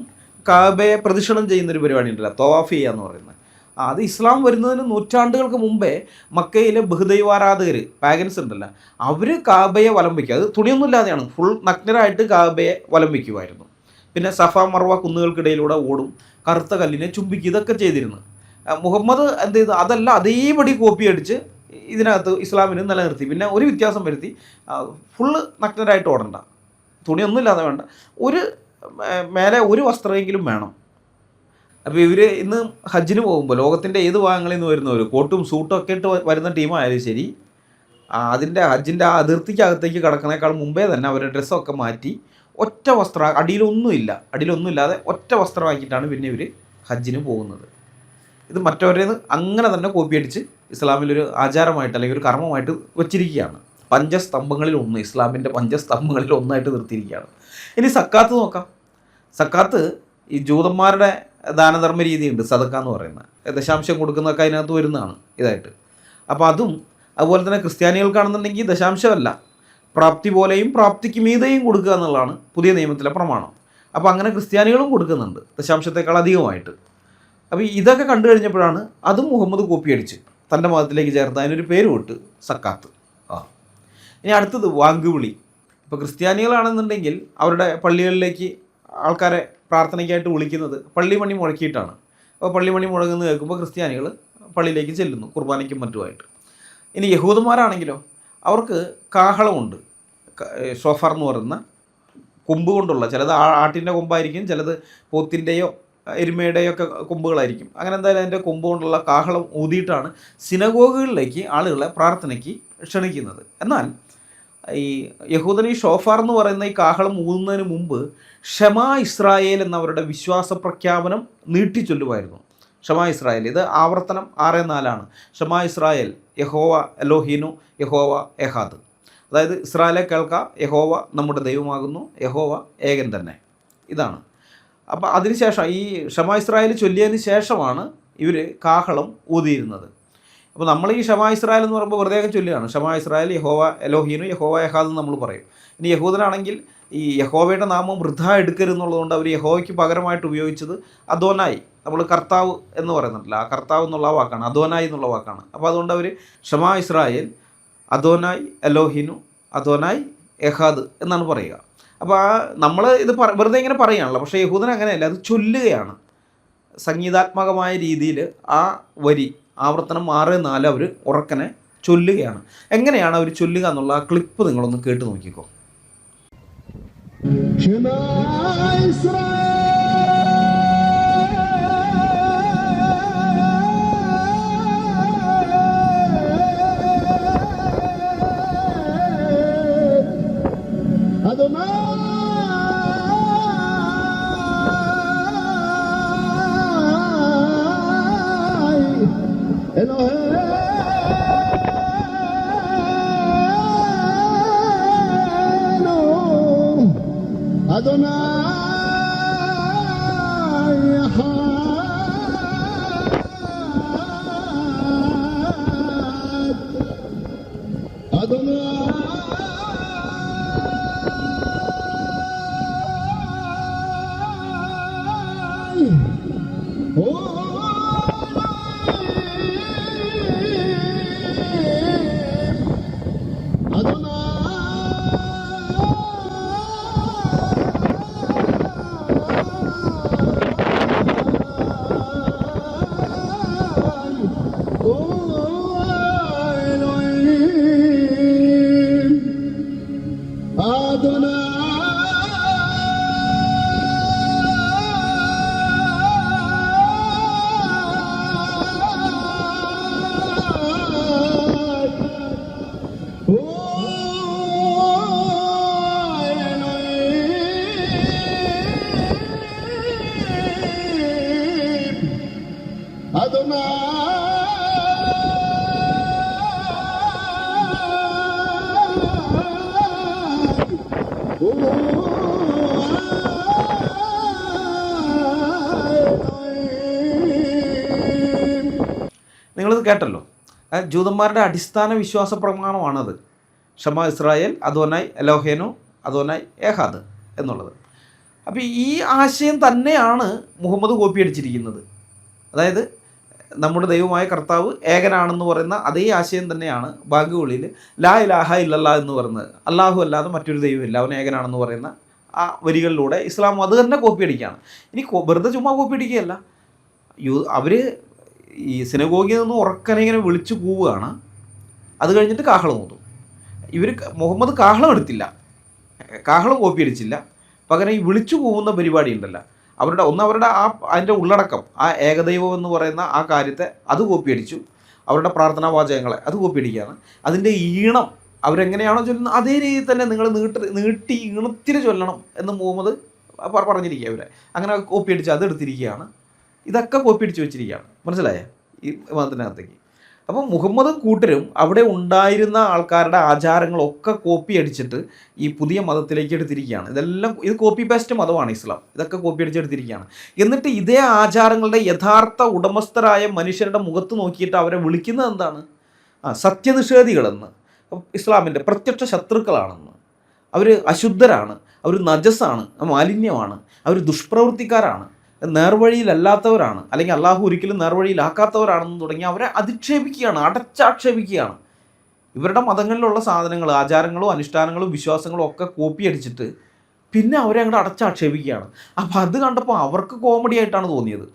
കാബയെ പ്രദക്ഷിണം ചെയ്യുന്നൊരു പരിപാടി ഉണ്ടല്ലോ, തവാഫ് ചെയ്യുക എന്ന് പറയുന്നത്. അത് ഇസ്ലാം വരുന്നതിന് നൂറ്റാണ്ടുകൾക്ക് മുമ്പേ മക്കയിലെ ബഹുദൈവാരാധകർ, പാഗൻസ് ഉണ്ടല്ലോ, അവർ കാബയെ വലം വയ്ക്കുക. അത് തുണിയൊന്നും ഇല്ലാതെയാണ്, ഫുൾ നഗ്നരായിട്ട് കാബയെ വലം വയ്ക്കുമായിരുന്നു. പിന്നെ സഫ മർവ കുന്നുകൾക്കിടയിലൂടെ ഓടും, കറുത്ത കല്ലിനെ ചുംബിക്കുക, ഇതൊക്കെ ചെയ്തിരുന്നു. മുഹമ്മദ് എന്ത് ചെയ്തു, അതല്ല അതേപടി കോപ്പി അടിച്ച് ഇതിനകത്ത് ഇസ്ലാമിന് നിലനിർത്തി. പിന്നെ ഒരു വ്യത്യാസം വരുത്തി, ഫുള്ള് നഗ്നരായിട്ട് ഓടണ്ട, തുണിയൊന്നും ഇല്ലാതെ വേണ്ട, ഒരു മേലെ ഒരു വസ്ത്രമെങ്കിലും വേണം. അപ്പോൾ ഇവർ ഇന്ന് ഹജ്ജിന് പോകുമ്പോൾ ലോകത്തിൻ്റെ ഏത് ഭാഗങ്ങളിൽ നിന്ന് വരുന്നവർ കോട്ടും സൂട്ടും ഒക്കെ ഇട്ട് വരുന്ന ടീമായാലും ശരി, അതിൻ്റെ ഹജ്ജിൻ്റെ ആ അതിർത്തിക്കകത്തേക്ക് കടക്കണേക്കാൾ മുമ്പേ തന്നെ അവരുടെ ഡ്രസ്സൊക്കെ മാറ്റി ഒറ്റ വസ്ത്രം, അടിയിലൊന്നുമില്ലാതെ ഒറ്റ വസ്ത്രമാക്കിയിട്ടാണ് പിന്നെ ഇവർ ഹജ്ജിന് പോകുന്നത്. ഇത് മറ്റവരേന്ന് അങ്ങനെ തന്നെ കോപ്പി അടിച്ച് ഇസ്ലാമിലൊരു ആചാരമായിട്ട് അല്ലെങ്കിൽ ഒരു കർമ്മമായിട്ട് വെച്ചിരിക്കുകയാണ്. പഞ്ചസ്തംഭങ്ങളിൽ ഒന്ന്, ഇസ്ലാമിൻ്റെ പഞ്ചസ്തംഭങ്ങളിൽ ഒന്നായിട്ട് നിർത്തിയിരിക്കുകയാണ്. ഇനി സക്കാത്ത് നോക്കാം. സക്കാത്ത് ഈ ജൂതന്മാരുടെ ദാനധർമ്മ രീതിയുണ്ട്, സദക്ക എന്ന് പറയുന്നത്, ദശാംശം കൊടുക്കുന്നതൊക്കെ അതിനകത്ത് വരുന്നതാണ് ഇതായിട്ട്. അപ്പോൾ അതും അതുപോലെ തന്നെ ക്രിസ്ത്യാനികൾക്കാണെന്നുണ്ടെങ്കിൽ ദശാംശമല്ല, പ്രാപ്തി പോലെയും പ്രാപ്തിക്ക് മീതെയും കൊടുക്കുക എന്നുള്ളതാണ് പുതിയ നിയമത്തിലെ പ്രമാണം. അപ്പോൾ അങ്ങനെ ക്രിസ്ത്യാനികളും കൊടുക്കുന്നുണ്ട് ദശാംശത്തെക്കാൾ അധികമായിട്ട്. അപ്പോൾ ഇതൊക്കെ കണ്ടു കഴിഞ്ഞപ്പോഴാണ് അതും മുഹമ്മദ് കോപ്പി അടിച്ച് തൻ്റെ മതത്തിലേക്ക് ചേർത്ത് അതിനൊരു പേര് വിട്ട് സക്കാത്ത്. ഇനി അടുത്തത് വാങ്കുവിളി. ഇപ്പോൾ ക്രിസ്ത്യാനികളാണെന്നുണ്ടെങ്കിൽ അവരുടെ പള്ളികളിലേക്ക് ആൾക്കാരെ പ്രാർത്ഥനയ്ക്കായിട്ട് വിളിക്കുന്നത് പള്ളിമണി മുഴക്കിയിട്ടാണ്. അപ്പോൾ പള്ളിമണി മുഴങ്ങുന്നത് കേൾക്കുമ്പോൾ ക്രിസ്ത്യാനികൾ പള്ളിയിലേക്ക് ചെല്ലുന്നു കുർബാനയ്ക്കും മറ്റുമായിട്ട്. ഇനി യഹൂദന്മാരാണെങ്കിലോ അവർക്ക് കാഹളമുണ്ട്, ഷോഫർ എന്ന് പറയുന്ന കൊമ്പ് കൊണ്ടുള്ള, ചിലത് ആട്ടിൻ്റെ കൊമ്പായിരിക്കും, ചിലത് പോത്തിൻ്റെയോ എരുമയുടെയോ ഒക്കെ കൊമ്പുകളായിരിക്കും. അങ്ങനെ എന്തായാലും അതിൻ്റെ കൊമ്പ് കൊണ്ടുള്ള കാഹളം ഊതിയിട്ടാണ് സിനഗോഗുകളിലേക്ക് ആളുകളെ പ്രാർത്ഥനയ്ക്ക് ക്ഷണിക്കുന്നത്. എന്നാൽ ഈ യഹൂദൻ ഈ ഷോഫാർ എന്ന് പറയുന്ന ഈ കാഹളം ഊതുന്നതിന് മുമ്പ് ഷമാ ഇസ്രായേൽ എന്നവരുടെ വിശ്വാസ പ്രഖ്യാപനം നീട്ടിച്ചൊല്ലുമായിരുന്നു. ഷമാ ഇസ്രായേൽ, ഇത് ആവർത്തനം 6:4 ഷമാ ഇസ്രായേൽ യഹോവ എലോഹീനു യഹോവ എഹാദ്. അതായത് ഇസ്രായേലെ കേൾക്ക, യഹോവ നമ്മുടെ ദൈവമാകുന്നു, യഹോവ ഏകൻ തന്നെ. ഇതാണ്. അപ്പോൾ അതിനുശേഷം ഈ ഷമാ ഇസ്രായേൽ ചൊല്ലിയതിന് ശേഷമാണ് ഇവർ കാഹളം ഊതിയിരുന്നത്. അപ്പോൾ നമ്മൾ ഈ ഷമാ ഇസ്രായേൽ എന്ന് പറയുമ്പോൾ വെറുതെ ചൊല്ലുകയാണ്, ഷമാ ഇസ്രായേൽ യഹോവ എലോഹീനു യഹോവ എഹാദ് എന്ന് നമ്മൾ പറയും. ഇനി യഹൂദനാണെങ്കിൽ ഈ യഹോവയുടെ നാമം വൃഥ എടുക്കരുതെന്നുള്ളതുകൊണ്ട് അവർ യഹോവയ്ക്ക് പകരമായിട്ട് ഉപയോഗിച്ചത് അദോനായി, നമ്മൾ കർത്താവ് എന്ന് പറയുന്നുണ്ടല്ലോ, ആ കർത്താവ് എന്നുള്ള വാക്കാണ്, അദോനായി എന്നുള്ള വാക്കാണ്. അപ്പോൾ അതുകൊണ്ട് അവർ ഷമാ ഇസ്രായേൽ അദോനായി എലോഹീനു അദോനായി എഹാദ് എന്നാണ് പറയുക. അപ്പോൾ നമ്മൾ ഇത് വെറുതെ ഇങ്ങനെ പറയുകയാണല്ലോ, പക്ഷേ യഹൂദൻ അങ്ങനെയല്ല, അത് ചൊല്ലുകയാണ് സംഗീതാത്മകമായ രീതിയിൽ. ആ വരി ആവർത്തനം 6:4 അവർ ഉറക്കനെ ചൊല്ലുകയാണ്. എങ്ങനെയാണ് അവർ ചൊല്ലുക എന്നുള്ള ആ ക്ലിപ്പ് നിങ്ങളൊന്ന് കേട്ട് നോക്കിക്കോ. നിങ്ങളിത് കേട്ടല്ലോ, ജൂതന്മാരുടെ അടിസ്ഥാന വിശ്വാസ പ്രമാണമാണത്. ഷമാ ഇസ്രായേൽ അദോനായി എലോഹേനു അദോനായി ഏഹാദ് എന്നുള്ളത്. അപ്പോൾ ഈ ആശയം തന്നെയാണ് മുഹമ്മദ് കോപ്പി അടിച്ചിരിക്കുന്നത്. അതായത് നമ്മുടെ ദൈവമായ കർത്താവ് ഏകനാണെന്ന് പറയുന്ന അതേ ആശയം തന്നെയാണ് ബാങ്കുകളിൽ ലാ ഇലാഹ ഇല്ലല്ലാ എന്ന് പറയുന്നത്. അല്ലാഹു അല്ലാതെ മറ്റൊരു ദൈവമില്ല, അവൻ ഏകനാണെന്ന് പറയുന്ന ആ വരികളിലൂടെ ഇസ്ലാം അത് തന്നെ കോപ്പി അടിക്കുകയാണ്. ഇനി വെറുതെ ചുമ്മാ കോപ്പി അടിക്കുകയല്ല, അവർ ഈ സിനഗോഗിൽ നിന്ന് ഉറക്കനെ ഇങ്ങനെ വിളിച്ചു കൂവുകയാണ്. അത് കഴിഞ്ഞിട്ട് കാഹളം ഊതും. ഇവർ മുഹമ്മദ് കാഹളം എടുത്തില്ല, കാഹളം കോപ്പി അടിച്ചില്ല. പകരം ഈ വിളിച്ചു കൂവുന്ന പരിപാടി ഉണ്ടല്ലോ, അവരുടെ അതിൻ്റെ ഉള്ളടക്കം, ആ ഏകദൈവം എന്ന് പറയുന്ന ആ കാര്യത്തെ അത് കോപ്പി അടിച്ചു. അവരുടെ പ്രാർത്ഥനാ വാചകങ്ങളെ അത് കോപ്പി അടിക്കുകയാണ്. അതിൻ്റെ ഈണം അവരെങ്ങനെയാണോ ചൊല്ലുന്നത് അതേ രീതിയിൽ തന്നെ നിങ്ങൾ നീട്ടി ഈണത്തിൽ ചൊല്ലണം എന്ന് മുഹമ്മദ് പറഞ്ഞിരിക്കുക. അവരെ അങ്ങനെ കോപ്പി അടിച്ച് അതെടുത്തിരിക്കുകയാണ്. ഇതൊക്കെ കോപ്പി അടിച്ച് വെച്ചിരിക്കുകയാണ്. മനസ്സിലായ ഈ മതത്തിനകത്തേക്ക്. അപ്പം മുഹമ്മദും കൂട്ടരും അവിടെ ഉണ്ടായിരുന്ന ആൾക്കാരുടെ ആചാരങ്ങളൊക്കെ കോപ്പി അടിച്ചിട്ട് ഈ പുതിയ മതത്തിലേക്ക് എടുത്തിരിക്കുകയാണ്. ഇത് കോപ്പി പേസ്റ്റ് മതമാണ് ഇസ്ലാം. ഇതൊക്കെ കോപ്പി അടിച്ചെടുത്തിരിക്കുകയാണ്. എന്നിട്ട് ഇതേ ആചാരങ്ങളുടെ യഥാർത്ഥ ഉടമസ്ഥരായ മനുഷ്യരുടെ മുഖത്ത് നോക്കിയിട്ട് അവരെ വിളിക്കുന്നത് എന്താണ്? സത്യനിഷേധികളെന്ന്, ഇസ്ലാമിൻ്റെ പ്രത്യക്ഷ ശത്രുക്കളാണെന്ന്, അവർ അശുദ്ധരാണ്, അവർ നജസാണ്, മാലിന്യമാണ്, അവർ ദുഷ്പ്രവൃത്തിക്കാരാണ്, നേർവഴിയിലല്ലാത്തവരാണ്, അല്ലെങ്കിൽ അള്ളാഹു ഒരിക്കലും നേർവഴിയിലാക്കാത്തവരാണെന്ന് തുടങ്ങി അവരെ അധിക്ഷേപിക്കുകയാണ്, അടച്ചാക്ഷേപിക്കുകയാണ്. ഇവരുടെ മതങ്ങളിലുള്ള സാധനങ്ങൾ, ആചാരങ്ങളും അനുഷ്ഠാനങ്ങളും വിശ്വാസങ്ങളും ഒക്കെ കോപ്പി അടിച്ചിട്ട് പിന്നെ അവരെ അങ്ങോട്ട് അടച്ചാക്ഷേപിക്കുകയാണ്. അപ്പോൾ അത് കണ്ടപ്പോൾ അവർക്ക് കോമഡി ആയിട്ടാണ് തോന്നിയത്.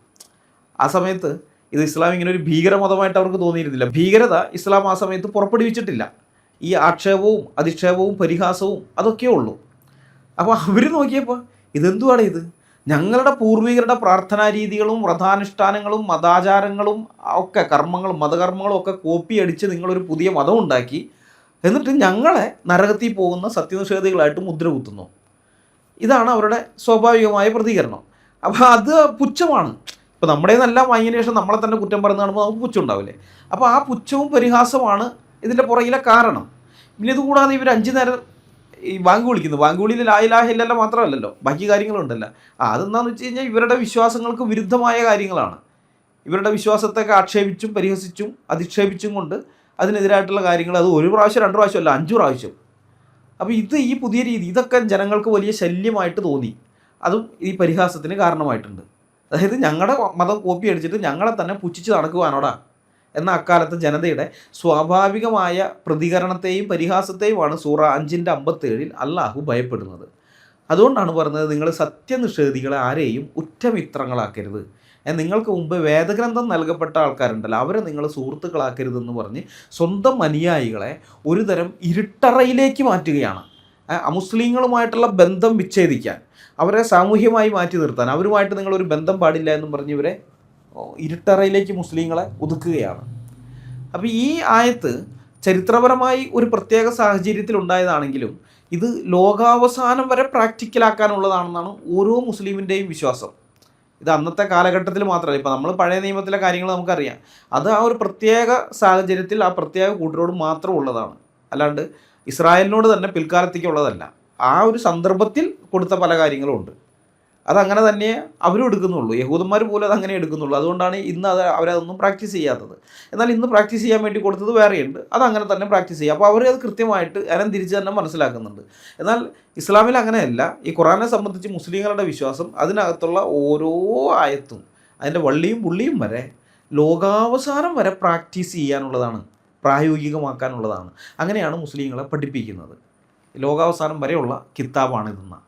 ആ സമയത്ത് ഇത് ഇസ്ലാം ഇങ്ങനെ ഒരു ഭീകരമതമായിട്ട് അവർക്ക് തോന്നിയിരുന്നില്ല. ഭീകരത ഇസ്ലാം ആ സമയത്ത് പുറപ്പെടുവിച്ചിട്ടില്ല. ഈ ആക്ഷേപവും അധിക്ഷേപവും പരിഹാസവും അതൊക്കെ ഉള്ളൂ. അപ്പോൾ അവർ നോക്കിയപ്പോൾ ഇതെന്തുവാണ് ഇത്? ഞങ്ങളുടെ പൂർവികരുടെ പ്രാർത്ഥനാ രീതികളും വ്രതാനുഷ്ഠാനങ്ങളും മതാചാരങ്ങളും ഒക്കെ കർമ്മങ്ങളും മതകർമ്മങ്ങളും ഒക്കെ കോപ്പി അടിച്ച് നിങ്ങളൊരു പുതിയ മതം ഉണ്ടാക്കി, എന്നിട്ട് ഞങ്ങളെ നരകത്തിൽ പോകുന്ന സത്യനിഷേധികളായിട്ട് മുദ്ര കുത്തുന്നു. ഇതാണ് അവരുടെ സ്വാഭാവികമായ പ്രതികരണം. അപ്പോൾ അത് പുച്ഛമാണ്. ഇപ്പോൾ നമ്മുടെ നിന്നെല്ലാം വാങ്ങിയതിന് ശേഷം നമ്മളെ തന്നെ കുറ്റം പറയുന്ന കാണുമ്പോൾ നമുക്ക് പുച്ഛം ഉണ്ടാവില്ലേ? അപ്പോൾ ആ പുച്ഛവും പരിഹാസമാണ് ഇതിൻ്റെ പുറകിലെ കാരണം. പിന്നെ ഇതുകൂടാതെ ഇവർ 5 നേരം ഈ ബാങ്ക് വിളിക്കുന്നു. ബാങ്ക് വിളിയിൽ ലാ ഇലാഹ ഇല്ലല്ലാഹ് മാത്രമല്ലല്ലോ, ബാക്കി കാര്യങ്ങളുണ്ടല്ലോ. അതെന്താണെന്ന് വെച്ച് കഴിഞ്ഞാൽ ഇവരുടെ വിശ്വാസങ്ങൾക്ക് വിരുദ്ധമായ കാര്യങ്ങളാണ്. ഇവരുടെ വിശ്വാസത്തെയൊക്കെ ആക്ഷേപിച്ചും പരിഹസിച്ചും അധിക്ഷേപിച്ചും കൊണ്ട് അതിനെതിരായിട്ടുള്ള കാര്യങ്ങൾ അത് 1 പ്രാവശ്യം 2 പ്രാവശ്യം അല്ല 5 പ്രാവശ്യം. അപ്പോൾ ഈ പുതിയ രീതി ഇതൊക്കെ ജനങ്ങൾക്ക് വലിയ ശല്യമായിട്ട് തോന്നി. അതും ഈ പരിഹാസത്തിന് കാരണമായിട്ടുണ്ട്. അതായത് ഞങ്ങളുടെ മതം കോപ്പി അടിച്ചിട്ട് ഞങ്ങളെ തന്നെ പുച്ഛിച്ച് നടക്കുവാനോടാ എന്ന അക്കാലത്തെ ജനതയുടെ സ്വാഭാവികമായ പ്രതികരണത്തെയും പരിഹാസത്തെയുമാണ് സൂറ 5:57 അള്ളാഹു ഭയപ്പെടുന്നത്. അതുകൊണ്ടാണ് പറഞ്ഞത്, നിങ്ങൾ സത്യനിഷേധികളെ ആരെയും ഉറ്റമിത്രങ്ങളാക്കരുത്, നിങ്ങൾക്ക് മുമ്പ് വേദഗ്രന്ഥം നൽകപ്പെട്ട ആൾക്കാരുണ്ടല്ലോ അവരെ നിങ്ങൾ സുഹൃത്തുക്കളാക്കരുതെന്ന് പറഞ്ഞ് സ്വന്തം അനുയായികളെ ഒരു തരം ഇരുട്ടറയിലേക്ക് മാറ്റുകയാണ്. അമുസ്ലിങ്ങളുമായിട്ടുള്ള ബന്ധം വിച്ഛേദിക്കാൻ, അവരെ സാമൂഹ്യമായി മാറ്റി നിർത്താൻ, അവരുമായിട്ട് നിങ്ങളൊരു ബന്ധം പാടില്ല എന്നും പറഞ്ഞ് ഇവരെ ഇരുട്ടറയിലേക്ക് മുസ്ലിങ്ങളെ ഒതുക്കുകയാണ്. അപ്പോൾ ഈ ആയത്ത് ചരിത്രപരമായി ഒരു പ്രത്യേക സാഹചര്യത്തിൽ ഉണ്ടായതാണെങ്കിലും ഇത് ലോകാവസാനം വരെ പ്രാക്ടിക്കലാക്കാനുള്ളതാണെന്നാണ് ഓരോ മുസ്ലിമിൻ്റെയും വിശ്വാസം. ഇത് അന്നത്തെ കാലഘട്ടത്തിൽ മാത്രമല്ല, ഇപ്പോൾ നമ്മൾ പഴയ നിയമത്തിലെ കാര്യങ്ങൾ നമുക്കറിയാം. അത് ആ ഒരു പ്രത്യേക സാഹചര്യത്തിൽ ആ പ്രത്യേക കൂട്ടരോട് മാത്രം ഉള്ളതാണ്. അല്ലാണ്ട് ഇസ്രായേലിനോട് തന്നെ പിൽക്കാലത്തേക്കുള്ളതല്ല. ആ ഒരു സന്ദർഭത്തിൽ കൊടുത്ത പല കാര്യങ്ങളും ഉണ്ട്. അതങ്ങനെ തന്നെ അവരും എടുക്കുന്നുള്ളൂ. യഹൂദന്മാർ പോലും അതങ്ങനെ എടുക്കുന്നുള്ളൂ. അതുകൊണ്ടാണ് ഇന്ന് അവരതൊന്നും പ്രാക്ടീസ് ചെയ്യാത്തത്. എന്നാൽ ഇന്ന് പ്രാക്ടീസ് ചെയ്യാൻ വേണ്ടി കൊടുത്തത് വേറെയുണ്ട്, അതങ്ങനെ തന്നെ പ്രാക്ടീസ് ചെയ്യുക. അപ്പോൾ അവരത് കൃത്യമായിട്ട് അതിനെ തിരിച്ച് തന്നെ മനസ്സിലാക്കുന്നുണ്ട്. എന്നാൽ ഇസ്ലാമിൽ അങ്ങനെയല്ല. ഈ ഖുറാനെ സംബന്ധിച്ച് മുസ്ലിങ്ങളുടെ വിശ്വാസം അതിനകത്തുള്ള ഓരോ ആയത്തും അതിൻ്റെ വള്ളിയും പുള്ളിയും വരെ ലോകാവസാനം വരെ പ്രാക്ടീസ് ചെയ്യാനുള്ളതാണ്, പ്രായോഗികമാക്കാനുള്ളതാണ്. അങ്ങനെയാണ് മുസ്ലിങ്ങളെ പഠിപ്പിക്കുന്നത്. ലോകാവസാനം വരെയുള്ള കിതാബാണിതെന്ന്.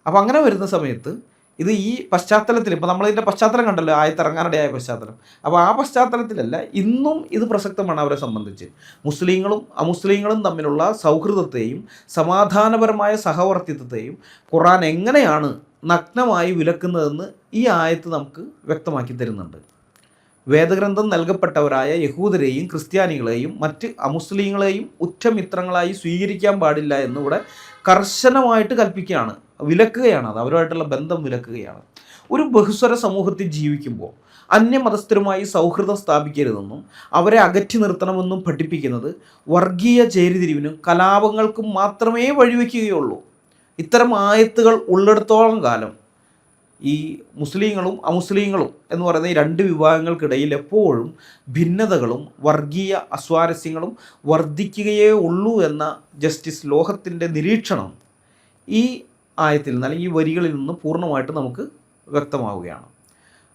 അപ്പോൾ അങ്ങനെ വരുന്ന സമയത്ത് ഇത് ഈ പശ്ചാത്തലത്തിൽ, ഇപ്പോൾ നമ്മളിതിൻ്റെ പശ്ചാത്തലം കണ്ടല്ലോ, ആയത്തിറങ്ങാനിടയായ പശ്ചാത്തലം. അപ്പോൾ ആ പശ്ചാത്തലത്തിലല്ല ഇന്നും ഇത് പ്രസക്തമാണ് അവരെ സംബന്ധിച്ച്. മുസ്ലിങ്ങളും അമുസ്ലിങ്ങളും തമ്മിലുള്ള സൗഹൃദത്തെയും സമാധാനപരമായ സഹവർത്തിത്വത്തെയും ഖുർആൻ എങ്ങനെയാണ് നഗ്നമായി വിലക്കുന്നതെന്ന് ഈ ആയത്ത് നമുക്ക് വ്യക്തമാക്കി തരുന്നുണ്ട്. വേദഗ്രന്ഥം നൽകപ്പെട്ടവരായ യഹൂദരെയും ക്രിസ്ത്യാനികളെയും മറ്റ് അമുസ്ലിങ്ങളെയും ഉറ്റമിത്രങ്ങളായി സ്വീകരിക്കാൻ പാടില്ല എന്നിവിടെ കർശനമായിട്ട് കൽപ്പിക്കുകയാണ്, വിലക്കുകയാണ്. അത് അവരുമായിട്ടുള്ള ബന്ധം വിലക്കുകയാണ്. ഒരു ബഹുസ്വര സമൂഹത്തിൽ ജീവിക്കുമ്പോൾ അന്യമതസ്ഥരുമായി സൗഹൃദം സ്ഥാപിക്കരുതെന്നും അവരെ അകറ്റി നിർത്തണമെന്നും പഠിപ്പിക്കുന്നത് വർഗീയ ചേരിതിരിവിനും കലാപങ്ങൾക്കും മാത്രമേ വഴിവെക്കുകയുള്ളൂ. ഇത്തരം ആയത്തുകൾ ഉള്ളിടത്തോളം കാലം ഈ മുസ്ലിങ്ങളും അമുസ്ലിങ്ങളും എന്ന് പറയുന്ന ഈ 2 വിഭാഗങ്ങൾക്കിടയിൽ എപ്പോഴും ഭിന്നതകളും വർഗീയ അസ്വാരസ്യങ്ങളും വർദ്ധിക്കുകയേ ഉള്ളൂ എന്ന ജസ്റ്റിസ് ലോഹത്തിൻ്റെ നിരീക്ഷണം ഈ ആയത്തിൽ നിന്ന് അല്ലെങ്കിൽ ഈ വരികളിൽ നിന്ന് പൂർണ്ണമായിട്ട് നമുക്ക് വ്യക്തമാവുകയാണ്.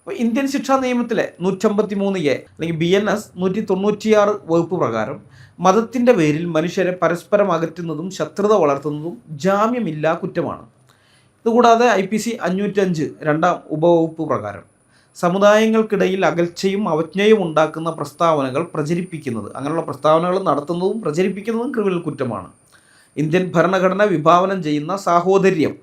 അപ്പോൾ ഇന്ത്യൻ ശിക്ഷാ നിയമത്തിലെ 153A അല്ലെങ്കിൽ BNS 196 വകുപ്പ് പ്രകാരം മതത്തിൻ്റെ പേരിൽ മനുഷ്യരെ പരസ്പരം അകറ്റുന്നതും ശത്രുത വളർത്തുന്നതും ജാമ്യമില്ലാ കുറ്റമാണ്. ഇതുകൂടാതെ IPC 505 2ാം ഉപവകുപ്പ് പ്രകാരം സമുദായങ്ങൾക്കിടയിൽ അകൽച്ചയും അവജ്ഞയും ഉണ്ടാക്കുന്ന പ്രസ്താവനകൾ പ്രചരിപ്പിക്കുന്നത്, അങ്ങനെയുള്ള പ്രസ്താവനകൾ നടത്തുന്നതും പ്രചരിപ്പിക്കുന്നതും ക്രിമിനൽ കുറ്റമാണ്. ഇന്ത്യൻ ഭരണഘടന വിഭാവനം ചെയ്യുന്ന സാഹോദര്യം,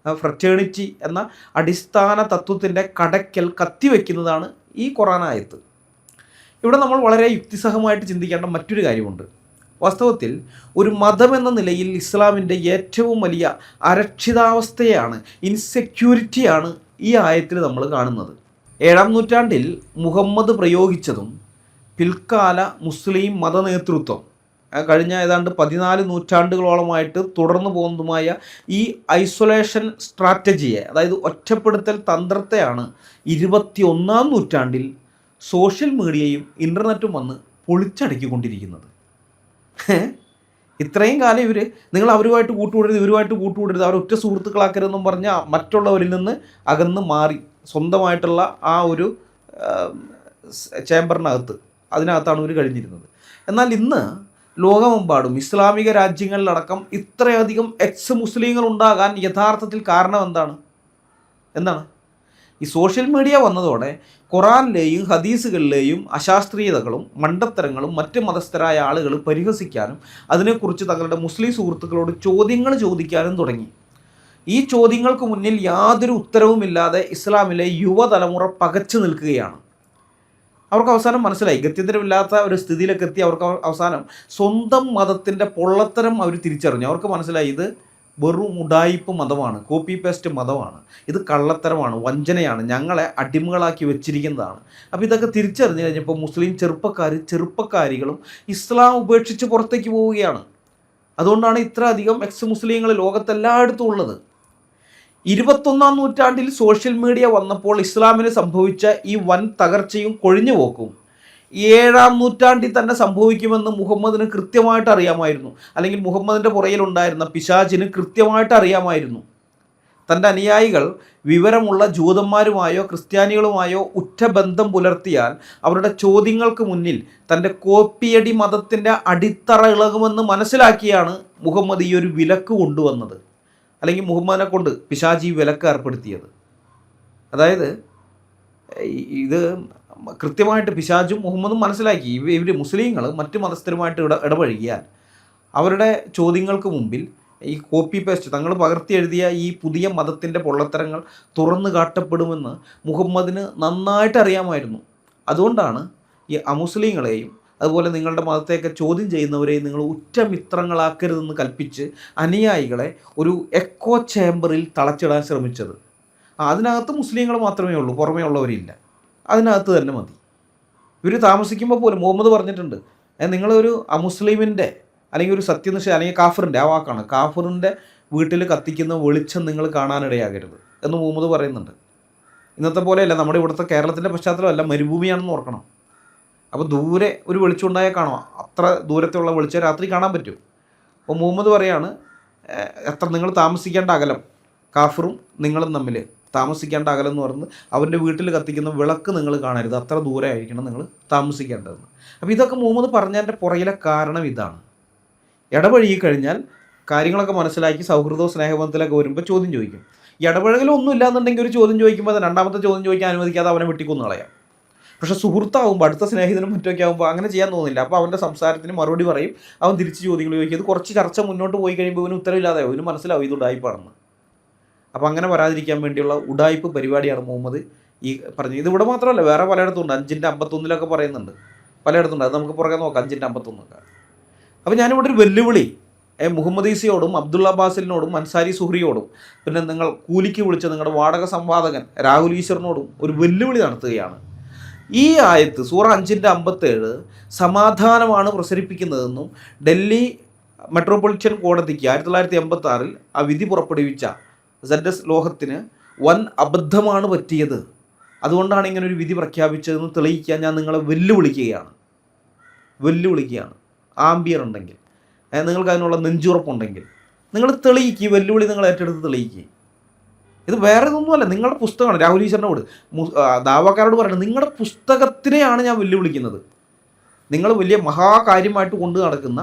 ഫ്രറ്റേണിറ്റി എന്ന അടിസ്ഥാന തത്വത്തിൻ്റെ കടയ്ക്കൽ കത്തിവെക്കുന്നതാണ് ഈ ഖുർആൻ ആയത്ത്. ഇവിടെ നമ്മൾ വളരെ യുക്തിസഹമായിട്ട് ചിന്തിക്കേണ്ട മറ്റൊരു കാര്യമുണ്ട്. വാസ്തവത്തിൽ ഒരു മതം എന്ന നിലയിൽ ഇസ്ലാമിൻ്റെ ഏറ്റവും വലിയ അരക്ഷിതാവസ്ഥയാണ്, ഇൻസെക്യൂരിറ്റിയാണ് ഈ ആയത്തിൽ നമ്മൾ കാണുന്നത്. 7-ാം നൂറ്റാണ്ടിൽ മുഹമ്മദ് പ്രയോഗിച്ചതും പിൽക്കാല മുസ്ലിം മതനേതൃത്വം കഴിഞ്ഞ ഏതാണ്ട് 14 നൂറ്റാണ്ടുകളോളമായിട്ട് തുടർന്നു പോകുന്നതുമായ ഈ ഐസൊലേഷൻ സ്ട്രാറ്റജിയെ, അതായത് ഒറ്റപ്പെടുത്തൽ തന്ത്രത്തെയാണ് 21-ാം നൂറ്റാണ്ടിൽ സോഷ്യൽ മീഡിയയും ഇൻ്റർനെറ്റും വന്ന് പൊളിച്ചടക്കിക്കൊണ്ടിരിക്കുന്നത്. ഇത്രയും കാലം ഇവർ നിങ്ങൾ അവരുമായിട്ട് കൂട്ടുകൂടരുത്, ഇവരുമായിട്ട് കൂട്ടുകൂടരുത്, അവർ ഒറ്റ സുഹൃത്തുക്കളാക്കരുതെന്നും പറഞ്ഞാൽ മറ്റുള്ളവരിൽ നിന്ന് അകന്ന് മാറി സ്വന്തമായിട്ടുള്ള ആ ഒരു ചേംബറിനകത്ത് അതിനകത്താണ് ഇവർ കഴിഞ്ഞിരുന്നത്. എന്നാൽ ഇന്ന് ലോകമെമ്പാടും ഇസ്ലാമിക രാജ്യങ്ങളിലടക്കം ഇത്രയധികം മുസ്ലിങ്ങൾ ഉണ്ടാകാൻ യഥാർത്ഥത്തിൽ കാരണം എന്താണ്? ഈ സോഷ്യൽ മീഡിയ വന്നതോടെ ഖുറാനിലെയും ഹദീസുകളിലെയും അശാസ്ത്രീയതകളും മണ്ടത്തരങ്ങളും മറ്റ് മതസ്ഥരായ ആളുകൾ പരിഹസിക്കാനും അതിനെക്കുറിച്ച് തങ്ങളുടെ മുസ്ലിം സുഹൃത്തുക്കളോട് ചോദ്യങ്ങൾ ചോദിക്കാനും തുടങ്ങി. ഈ ചോദ്യങ്ങൾക്ക് മുന്നിൽ യാതൊരു ഉത്തരവുമില്ലാതെ ഇസ്ലാമിലെ യുവതലമുറ പകച്ചു നിൽക്കുകയാണ്. അവർക്ക് അവസാനം മനസ്സിലായി, ഗത്യന്തരമില്ലാത്ത ഒരു സ്ഥിതിയിലേക്ക് എത്തി. അവർക്ക് അവസാനം സ്വന്തം മതത്തിൻ്റെ പൊള്ളത്തരം അവർ തിരിച്ചറിഞ്ഞു. അവർക്ക് മനസ്സിലായി, ഇത് വെറും ഉഡായിപ്പ് മതമാണ്, കോപ്പി പേസ്റ്റ് മതമാണ്, ഇത് കള്ളത്തരമാണ്, വഞ്ചനയാണ്, ഞങ്ങളെ അടിമകളാക്കി വെച്ചിരിക്കുന്നതാണ്. അപ്പോൾ ഇതൊക്കെ തിരിച്ചറിഞ്ഞു കഴിഞ്ഞപ്പോൾ മുസ്ലിം ചെറുപ്പക്കാരികളും ഇസ്ലാം ഉപേക്ഷിച്ച് പുറത്തേക്ക് പോവുകയാണ്. അതുകൊണ്ടാണ് ഇത്ര അധികം മുസ്ലിങ്ങൾ ലോകത്തെല്ലായിടത്തും ഉള്ളത്. 21-ാം നൂറ്റാണ്ടിൽ സോഷ്യൽ മീഡിയ വന്നപ്പോൾ ഇസ്ലാമിന് സംഭവിച്ച ഈ വൻ തകർച്ചയും കൊഴിഞ്ഞുപോക്കും 7-ാം നൂറ്റാണ്ടിൽ തന്നെ സംഭവിക്കുമെന്ന് മുഹമ്മദിന് കൃത്യമായിട്ട് അറിയാമായിരുന്നു. അല്ലെങ്കിൽ മുഹമ്മദിൻ്റെ പുറയിലുണ്ടായിരുന്ന പിശാചിന് കൃത്യമായിട്ട് അറിയാമായിരുന്നു. തൻ്റെ അനുയായികൾ വിവരമുള്ള ജൂതന്മാരുമായോ ക്രിസ്ത്യാനികളുമായോ ഉറ്റ ബന്ധം പുലർത്തിയാൽ അവരുടെ ചോദ്യങ്ങൾക്ക് മുന്നിൽ തൻ്റെ കോപ്പിയടി മതത്തിൻ്റെ അടിത്തറ ഇളകുമെന്ന് മനസ്സിലാക്കിയാണ് മുഹമ്മദ് ഈ ഒരു വിലക്ക് കൊണ്ടുവന്നത്, അല്ലെങ്കിൽ മുഹമ്മദിനെ കൊണ്ട് പിശാചി വിലക്ക് ഏർപ്പെടുത്തിയത്. അതായത് ഇത് കൃത്യമായിട്ട് പിശാചും മുഹമ്മദും മനസ്സിലാക്കി, ഇവർ മുസ്ലിങ്ങൾ മറ്റ് മതസ്ഥരുമായിട്ട് ഇടപഴകിയാൽ അവരുടെ ചോദ്യങ്ങൾക്ക് മുമ്പിൽ ഈ കോപ്പി പേസ്റ്റ് തങ്ങൾ പകർത്തി എഴുതിയ ഈ പുതിയ മതത്തിൻ്റെ പൊള്ളത്തരങ്ങൾ തുറന്നു കാട്ടപ്പെടുമെന്ന് മുഹമ്മദിന് നന്നായിട്ട് അറിയാമായിരുന്നു. അതുകൊണ്ടാണ് ഈ അമുസ്ലിങ്ങളെയും അതുപോലെ നിങ്ങളുടെ മതത്തെയൊക്കെ ചോദ്യം ചെയ്യുന്നവരെയും നിങ്ങൾ ഉറ്റമിത്രങ്ങളാക്കരുതെന്ന് കൽപ്പിച്ച് അനുയായികളെ ഒരു എക്കോ ചേംബറിൽ തളച്ചിടാൻ ശ്രമിച്ചത്. അതിനകത്ത് മുസ്ലിങ്ങൾ മാത്രമേ ഉള്ളൂ, പുറമേ ഉള്ളവരില്ല. അതിനകത്ത് തന്നെ മതി. ഇവർ താമസിക്കുമ്പോൾ പോലും മുഹമ്മദ് പറഞ്ഞിട്ടുണ്ട്, നിങ്ങളൊരു അമുസ്ലിമിൻ്റെ അല്ലെങ്കിൽ ഒരു സത്യനിഷ അല്ലെങ്കിൽ കാഫറിൻ്റെ, ആ വാക്കാണ്, കാഫറിൻ്റെ വീട്ടിൽ കത്തിക്കുന്ന വെളിച്ചം നിങ്ങൾ കാണാനിടയാകരുത് എന്ന് മുഹമ്മദ് പറയുന്നുണ്ട്. ഇന്നത്തെ പോലെയല്ല, നമ്മുടെ ഇവിടുത്തെ കേരളത്തിൻ്റെ പശ്ചാത്തലമല്ല, മരുഭൂമിയാണെന്ന് ഓർക്കണം. അപ്പോൾ ദൂരെ ഒരു വെളിച്ചം ഉണ്ടായാൽ കാണാം, അത്ര ദൂരത്തുള്ള വെളിച്ചം രാത്രി കാണാൻ പറ്റും. അപ്പോൾ മുഹമ്മദ് പറയാണ്, എത്ര നിങ്ങൾ താമസിക്കേണ്ട അകലം, കാഫറും നിങ്ങളും തമ്മിൽ താമസിക്കേണ്ട അകലം എന്ന് പറഞ്ഞ് അവൻ്റെ വീട്ടിൽ കത്തിക്കുന്ന വിളക്ക് നിങ്ങൾ കാണരുത്, അത്ര ദൂരെ ആയിരിക്കണം നിങ്ങൾ താമസിക്കേണ്ടതെന്ന്. അപ്പോൾ ഇതൊക്കെ മുഹമ്മദ് പറഞ്ഞതിൻ്റെ പുറകിലെ കാരണം ഇതാണ്. ഇടപഴകി കഴിഞ്ഞാൽ കാര്യങ്ങളൊക്കെ മനസ്സിലാക്കി സൗഹൃദവും സ്നേഹബന്ധത്തിലൊക്കെ വരുമ്പോൾ ചോദ്യം ചോദിക്കും. ഈ ഇടപഴകലൊന്നും ഇല്ലാന്നുണ്ടെങ്കിൽ ഒരു ചോദ്യം ചോദിക്കുമ്പോൾ രണ്ടാമത്തെ ചോദ്യം ചോദിക്കാൻ അനുവദിക്കാതെ അവനെ വെട്ടിക്കൊന്നു കളയാം. പക്ഷേ സുഹൃത്താവുമ്പോൾ അടുത്ത സ്നേഹിതനും മറ്റൊക്കെ ആകുമ്പോൾ അങ്ങനെ ചെയ്യാൻ തോന്നുന്നില്ല. അപ്പോൾ അവൻ്റെ സംസാരത്തിന് മറുപടി പറയും, അവൻ തിരിച്ച് ചോദ്യങ്ങൾ ചോദിക്കും. ഇത് കുറച്ച് ചർച്ച മുന്നോട്ട് പോയി കഴിയുമ്പോൾ ഇവന് ഉത്തരവില്ലാതെയോ ഇവന് മനസ്സിലാവും ഇത് ഉഡായിപ്പാണെന്ന്. അപ്പോൾ അങ്ങനെ വരാതിരിക്കാൻ വേണ്ടിയുള്ള ഉഡായിപ്പ് പരിപാടിയാണ് മുഹമ്മദ് ഈ പറഞ്ഞത്. ഇതിവിടെ മാത്രമല്ല, വേറെ പലയിടത്തും ഉണ്ട്. 5-51 പറയുന്നുണ്ട്, പലയിടത്തുണ്ട്. അത് നമുക്ക് പുറകെ നോക്കാം, 5-51. അപ്പോൾ ഞാനിവിടെ ഒരു വെല്ലുവിളി മുഹമ്മദ് ഈസിയോടും അബ്ദുള്ള അബ്ബാസിലിനോടും അൻസാരി സുഹ്രിയോടും പിന്നെ നിങ്ങൾ കൂലിക്ക് വിളിച്ച നിങ്ങളുടെ വാടക സംവാദകൻ രാഹുൽ ഈശ്വറിനോടും ഒരു വെല്ലുവിളി നടത്തുകയാണ്. ഈ ആയത്ത് സൂറ 5-57 സമാധാനമാണ് പ്രസരിപ്പിക്കുന്നതെന്നും ഡൽഹി മെട്രോപൊളിറ്റൻ കോടതിക്ക് 1986 ആ വിധി പുറപ്പെടുവിച്ച ZS ലോഹത്തിന് വൻ അബദ്ധമാണ് പറ്റിയത്, അതുകൊണ്ടാണ് ഇങ്ങനെ ഒരു വിധി പ്രഖ്യാപിച്ചതെന്ന് തെളിയിക്കാൻ ഞാൻ നിങ്ങളെ വെല്ലുവിളിക്കുകയാണ്. ആംബിയർ ഉണ്ടെങ്കിൽ, നിങ്ങൾക്ക് അതിനുള്ള നെഞ്ചുറപ്പുണ്ടെങ്കിൽ നിങ്ങൾ തെളിയിക്കുക, വെല്ലുവിളി നിങ്ങൾ ഏറ്റെടുത്ത് തെളിയിക്കുക. ഇത് വേറെ ഇതൊന്നുമല്ല, നിങ്ങളുടെ പുസ്തകമാണ്. രാഹുൽ ഈശ്വറിനോട് ദാവാക്കാരോട് പറയുന്നത്, നിങ്ങളുടെ പുസ്തകത്തിനെയാണ് ഞാൻ വെല്ലുവിളിക്കുന്നത്. നിങ്ങൾ വലിയ മഹാകാര്യമായിട്ട് കൊണ്ടു നടക്കുന്ന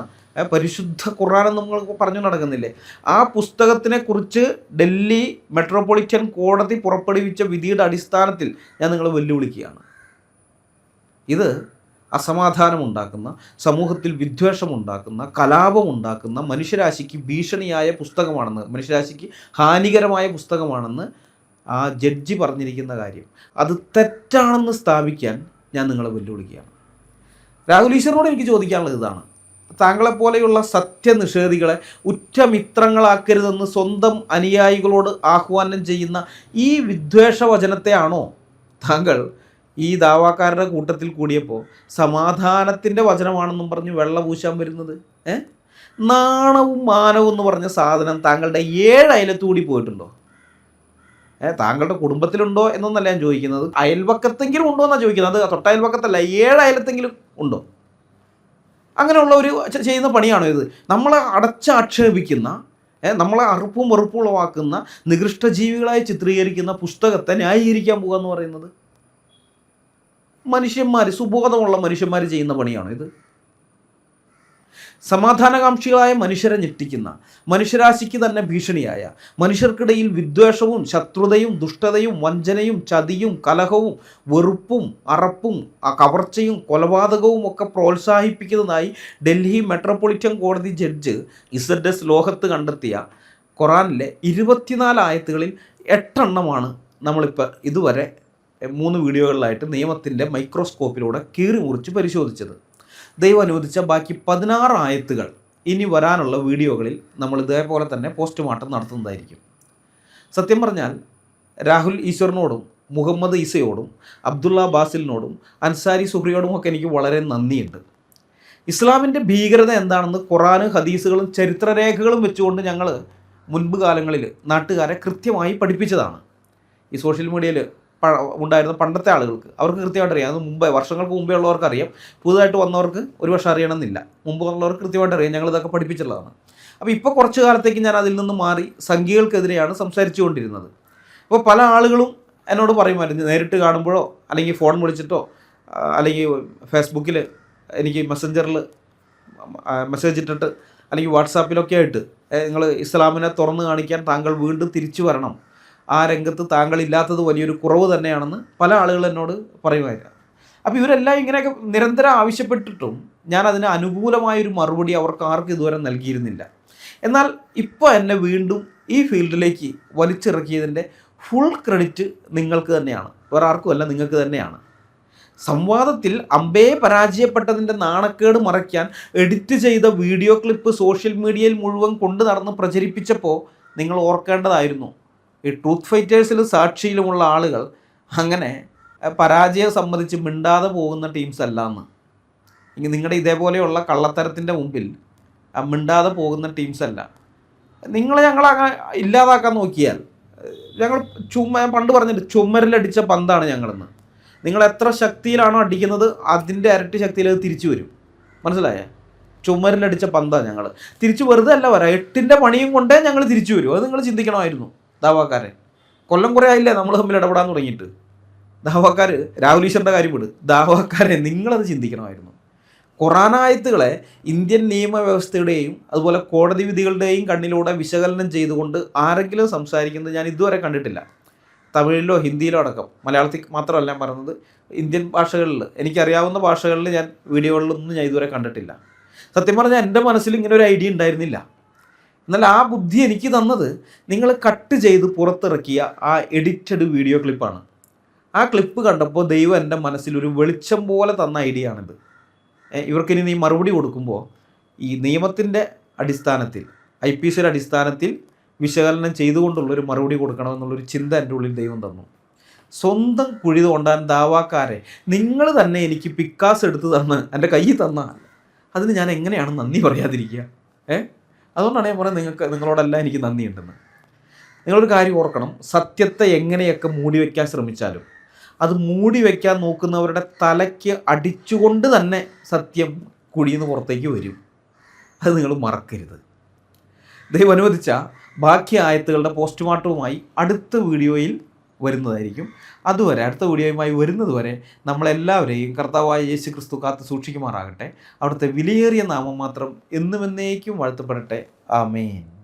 പരിശുദ്ധ ഖുർആൻ എന്ന് നമ്മൾ പറഞ്ഞു നടക്കുന്നില്ലേ, ആ പുസ്തകത്തിനെ കുറിച്ച് ഡൽഹി മെട്രോപൊളിറ്റൻ കോടതി പുറപ്പെടുവിച്ച വിധിയുടെ അടിസ്ഥാനത്തിൽ ഞാൻ നിങ്ങളെ വെല്ലുവിളിക്കുകയാണ്. ഇത് അസമാധാനമുണ്ടാക്കുന്ന, സമൂഹത്തിൽ വിദ്വേഷമുണ്ടാക്കുന്ന, കലാപമുണ്ടാക്കുന്ന, മനുഷ്യരാശിക്ക് ഭീഷണിയായ പുസ്തകമാണെന്ന്, മനുഷ്യരാശിക്ക് ഹാനികരമായ പുസ്തകമാണെന്ന് ആ ജഡ്ജി പറഞ്ഞിരിക്കുന്ന കാര്യം അത് തെറ്റാണെന്ന് സ്ഥാപിക്കാൻ ഞാൻ നിങ്ങളെ വെല്ലുവിളിക്കുകയാണ്. രാഹുൽ ഈശ്വറിനോട് എനിക്ക് ചോദിക്കാനുള്ളത് ഇതാണ്: താങ്കളെപ്പോലെയുള്ള സത്യനിഷേധികളെ ഉറ്റമിത്രങ്ങളാക്കരുതെന്ന് സ്വന്തം അനുയായികളോട് ആഹ്വാനം ചെയ്യുന്ന ഈ വിദ്വേഷവചനത്തെയാണോ താങ്കൾ ഈ ദാവാക്കാരുടെ കൂട്ടത്തിൽ കൂടിയപ്പോൾ സമാധാനത്തിൻ്റെ വചനമാണെന്നും പറഞ്ഞ് വെള്ളപൂശാൻ വരുന്നത്? നാണവും മാനവും എന്ന് പറഞ്ഞ സാധനം താങ്കളുടെ 7 അയലത്തു കൂടി പോയിട്ടുണ്ടോ? താങ്കളുടെ കുടുംബത്തിലുണ്ടോ എന്നൊന്നല്ല ഞാൻ ചോദിക്കുന്നത്, അയൽവക്കത്തെങ്കിലും ഉണ്ടോ എന്നാണ് ചോദിക്കുന്നത്. അത് തൊട്ടയൽവക്കത്തല്ല, 7 അയലത്തെങ്കിലും ഉണ്ടോ? അങ്ങനെയുള്ള ഒരു ചെയ്യുന്ന പണിയാണോ ഇത്? നമ്മളെ അടച്ചാക്ഷേപിക്കുന്ന, നമ്മളെ അറുപ്പും വെറുപ്പും ഉളവാക്കുന്ന, നികൃഷ്ട ജീവികളായി ചിത്രീകരിക്കുന്ന പുസ്തകത്തെ ന്യായീകരിക്കാൻ പോകുക എന്ന് പറയുന്നത് മനുഷ്യന്മാർ, സുബോധമുള്ള മനുഷ്യന്മാർ ചെയ്യുന്ന പണിയാണോ ഇത്? സമാധാനകാംക്ഷികളായ മനുഷ്യരെ ഞെട്ടിക്കുന്ന, മനുഷ്യരാശിക്ക് തന്നെ ഭീഷണിയായ, മനുഷ്യർക്കിടയിൽ വിദ്വേഷവും ശത്രുതയും ദുഷ്ടതയും വഞ്ചനയും ചതിയും കലഹവും വെറുപ്പും അറപ്പും കവർച്ചയും കൊലപാതകവും ഒക്കെ പ്രോത്സാഹിപ്പിക്കുന്നതായി ഡൽഹി മെട്രോപൊളിറ്റൻ കോടതി ജഡ്ജ് IZS ലോഹത്ത് കണ്ടെത്തിയ ഖുറാനിലെ 24 ആയത്തുകളിൽ 8 എണ്ണമാണ് നമ്മളിപ്പോൾ ഇതുവരെ 3 വീഡിയോകളിലായിട്ട് നിയമത്തിൻ്റെ മൈക്രോസ്കോപ്പിലൂടെ കീറി മുറിച്ച് പരിശോധിച്ചത്. ദൈവം അനുവദിച്ച ബാക്കി 16 ആയത്തുകൾ ഇനി വരാനുള്ള വീഡിയോകളിൽ നമ്മൾ ഇതേപോലെ തന്നെ പോസ്റ്റ്മോർട്ടം നടത്തുന്നതായിരിക്കും. സത്യം പറഞ്ഞാൽ രാഹുൽ ഈശ്വറിനോടും മുഹമ്മദ് ഈസയോടും അബ്ദുള്ള ബാസിലിനോടും അൻസാരി സുഹ്രിയോടും ഒക്കെ എനിക്ക് വളരെ നന്ദിയുണ്ട്. ഇസ്ലാമിൻ്റെ ഭീകരത എന്താണെന്ന് ഖുറാനും ഹദീസുകളും ചരിത്രരേഖകളും വെച്ചുകൊണ്ട് ഞങ്ങൾ മുൻപ് കാലങ്ങളിൽ നാട്ടുകാരെ കൃത്യമായി പഠിപ്പിച്ചതാണ്. ഈ സോഷ്യൽ മീഡിയയിൽ ഉണ്ടായിരുന്ന പണ്ടത്തെ ആളുകൾക്ക് അവർക്ക് കൃത്യമായിട്ട് അറിയാം. അത് മുമ്പേ, വർഷങ്ങൾക്ക് മുമ്പേ ഉള്ളവർക്ക് അറിയാം, പുതുതായിട്ട് വന്നവർക്ക് ഒരുപക്ഷെ അറിയണമെന്നില്ല. മുമ്പ് ഉള്ളവർക്ക് കൃത്യമായിട്ട് അറിയാം, ഞങ്ങളിതൊക്കെ പഠിപ്പിച്ചുള്ളതാണ്. അപ്പോൾ ഇപ്പോൾ കുറച്ച് കാലത്തേക്ക് ഞാൻ അതിൽ നിന്ന് മാറി സംഖ്യകൾക്കെതിരെയാണ് സംസാരിച്ചുകൊണ്ടിരുന്നത്. അപ്പോൾ പല ആളുകളും എന്നോട് പറയുമായിരുന്നു, നേരിട്ട് കാണുമ്പോഴോ അല്ലെങ്കിൽ ഫോൺ വിളിച്ചിട്ടോ അല്ലെങ്കിൽ ഫേസ്ബുക്കിൽ എനിക്ക് മെസ്സഞ്ചറിൽ മെസ്സേജ് ഇട്ടിട്ട് അല്ലെങ്കിൽ വാട്സാപ്പിലൊക്കെ ആയിട്ട് നിങ്ങൾ ഇസ്ലാമിനെ തുറന്നു കാണിക്കാൻ താങ്കൾ വീണ്ടും തിരിച്ചു വരണം, ആ രംഗത്ത് താങ്കളില്ലാത്തത് വലിയൊരു കുറവ് തന്നെയാണെന്ന് പല ആളുകൾ എന്നോട് പറയുമായിരുന്നു. അപ്പോൾ ഇവരെല്ലാം ഇങ്ങനെയൊക്കെ നിരന്തരം ആവശ്യപ്പെട്ടിട്ടും ഞാൻ അതിന് അനുകൂലമായൊരു മറുപടി അവർക്ക് ആർക്കും ഇതുവരെ നൽകിയിരുന്നില്ല. എന്നാൽ ഇപ്പോൾ എന്നെ വീണ്ടും ഈ ഫീൽഡിലേക്ക് വലിച്ചിറക്കിയതിൻ്റെ ഫുൾ ക്രെഡിറ്റ് നിങ്ങൾക്ക് തന്നെയാണ്, വേറെ ആർക്കുമല്ല, നിങ്ങൾക്ക് തന്നെയാണ്. സംവാദത്തിൽ അമ്പയെ പരാജയപ്പെട്ടതിൻ്റെ നാണക്കേട് മറയ്ക്കാൻ എഡിറ്റ് ചെയ്ത വീഡിയോ ക്ലിപ്പ് സോഷ്യൽ മീഡിയയിൽ മുഴുവൻ കൊണ്ടു നടന്ന് പ്രചരിപ്പിച്ചപ്പോൾ നിങ്ങൾ ഓർക്കേണ്ടതായിരുന്നു, ഈ ട്രൂത്ത് ഫൈറ്റേഴ്സിൽ സാക്ഷിയിലുമുള്ള ആളുകൾ അങ്ങനെ പരാജയം സംബന്ധിച്ച് മിണ്ടാതെ പോകുന്ന ടീംസ് അല്ല എന്ന്. നിങ്ങളുടെ ഇതേപോലെയുള്ള കള്ളത്തരത്തിൻ്റെ മുമ്പിൽ മിണ്ടാതെ പോകുന്ന ടീംസ് അല്ല. ഞങ്ങൾ അങ്ങനെ ഇല്ലാതാക്കാൻ നോക്കിയാൽ ഞങ്ങൾ പണ്ട് പറഞ്ഞിട്ട് ചുമരിലടിച്ച പന്താണ് ഞങ്ങളെന്ന്. നിങ്ങൾ എത്ര ശക്തിയിലാണോ അടിക്കുന്നത് അതിൻ്റെ ഇരട്ടി ശക്തിയിൽ അത് തിരിച്ചു വരും, മനസ്സിലായേ? ചുമരിലടിച്ച പന്താണ് ഞങ്ങൾ. തിരിച്ച് വെറുതെ അല്ല വരാം, 8ൻ്റെ പണിയും കൊണ്ടേ ഞങ്ങൾ തിരിച്ചു വരും. അത് നിങ്ങൾ ചിന്തിക്കണമായിരുന്നു. ദാവാക്കാരൻ കൊല്ലം കുറേ ആയില്ലേ നമ്മൾ തമ്മിൽ ഇടപെടാൻ തുടങ്ങിയിട്ട്. ദാവാക്കാർ, രാഹുൽ ഈശ്വറിൻ്റെ കാര്യം വിട്, ദാവാക്കാരെ നിങ്ങളത് ചിന്തിക്കണമായിരുന്നു. ഖുറാനായത്തുകളെ ഇന്ത്യൻ നിയമവ്യവസ്ഥയുടെയും അതുപോലെ കോടതി വിധികളുടെയും കണ്ണിലൂടെ വിശകലനം ചെയ്തുകൊണ്ട് ആരെങ്കിലും സംസാരിക്കുന്നത് ഞാൻ ഇതുവരെ കണ്ടിട്ടില്ല. തമിഴിലോ ഹിന്ദിയിലോ അടക്കം, മലയാളത്തിൽ മാത്രമല്ല ഞാൻ പറയുന്നത്, ഇന്ത്യൻ ഭാഷകളിൽ എനിക്കറിയാവുന്ന ഭാഷകളിൽ ഞാൻ വീഡിയോകളിലൊന്നും ഞാൻ ഇതുവരെ കണ്ടിട്ടില്ല. സത്യം പറഞ്ഞാൽ എൻ്റെ മനസ്സിൽ ഇങ്ങനെ ഒരു ഐഡിയ ഉണ്ടായിരുന്നില്ല. എന്നാൽ ആ ബുദ്ധി എനിക്ക് തന്നത് നിങ്ങൾ കട്ട് ചെയ്ത് പുറത്തിറക്കിയ ആ എഡിറ്റഡ് വീഡിയോ ക്ലിപ്പാണ്. ആ ക്ലിപ്പ് കണ്ടപ്പോൾ ദൈവം എൻ്റെ മനസ്സിലൊരു വെളിച്ചം പോലെ തന്ന ഐഡിയ ആണിത്. ഇവർക്കിനി നീ മറുപടി കൊടുക്കുമ്പോൾ ഈ നിയമത്തിൻ്റെ അടിസ്ഥാനത്തിൽ, IPCയുടെ അടിസ്ഥാനത്തിൽ വിശകലനം ചെയ്തുകൊണ്ടുള്ളൊരു മറുപടി കൊടുക്കണമെന്നുള്ളൊരു ചിന്ത എൻ്റെ ഉള്ളിൽ ദൈവം തന്നു. സ്വന്തം കുഴി തോണ്ടാൻ ദാവാക്കാരെ നിങ്ങൾ തന്നെ എനിക്ക് പിക്കാസ് എടുത്ത് തന്ന് എൻ്റെ കയ്യിൽ തന്നാൽ അതിന് ഞാൻ എങ്ങനെയാണ് നന്ദി പറയാതിരിക്കുക? അതുകൊണ്ടാണ് ഞാൻ പറയുന്നത് നിങ്ങളോടെല്ലാം എനിക്ക് നന്ദിയുണ്ടെന്ന്. നിങ്ങളൊരു കാര്യം ഓർക്കണം, സത്യത്തെ എങ്ങനെയൊക്കെ മൂടി വയ്ക്കാൻ ശ്രമിച്ചാലും അത് മൂടി വയ്ക്കാൻ നോക്കുന്നവരുടെ തലയ്ക്ക് അടിച്ചുകൊണ്ട് തന്നെ സത്യം കുഴിയിൽ നിന്ന് പുറത്തേക്ക് വരും. അത് നിങ്ങൾ മറക്കരുത്. ദൈവം അനുവദിച്ച ബാക്കി ആയത്തുകളുടെ പോസ്റ്റ്മോർട്ടവുമായി അടുത്ത വീഡിയോയിൽ വരുന്നതായിരിക്കും. അതുവരെ അടുത്ത വീഡിയോയുമായി വരുന്നതുവരെ നമ്മളെല്ലാവരെയും കർത്താവായ യേശു ക്രിസ്തു കാത്ത് സൂക്ഷിക്കുമാറാകട്ടെ. അവിടുത്തെ വിലയേറിയ നാമം മാത്രം എന്നും എന്നേക്കും വാഴ്ത്തപ്പെടട്ടെ. ആമേൻ.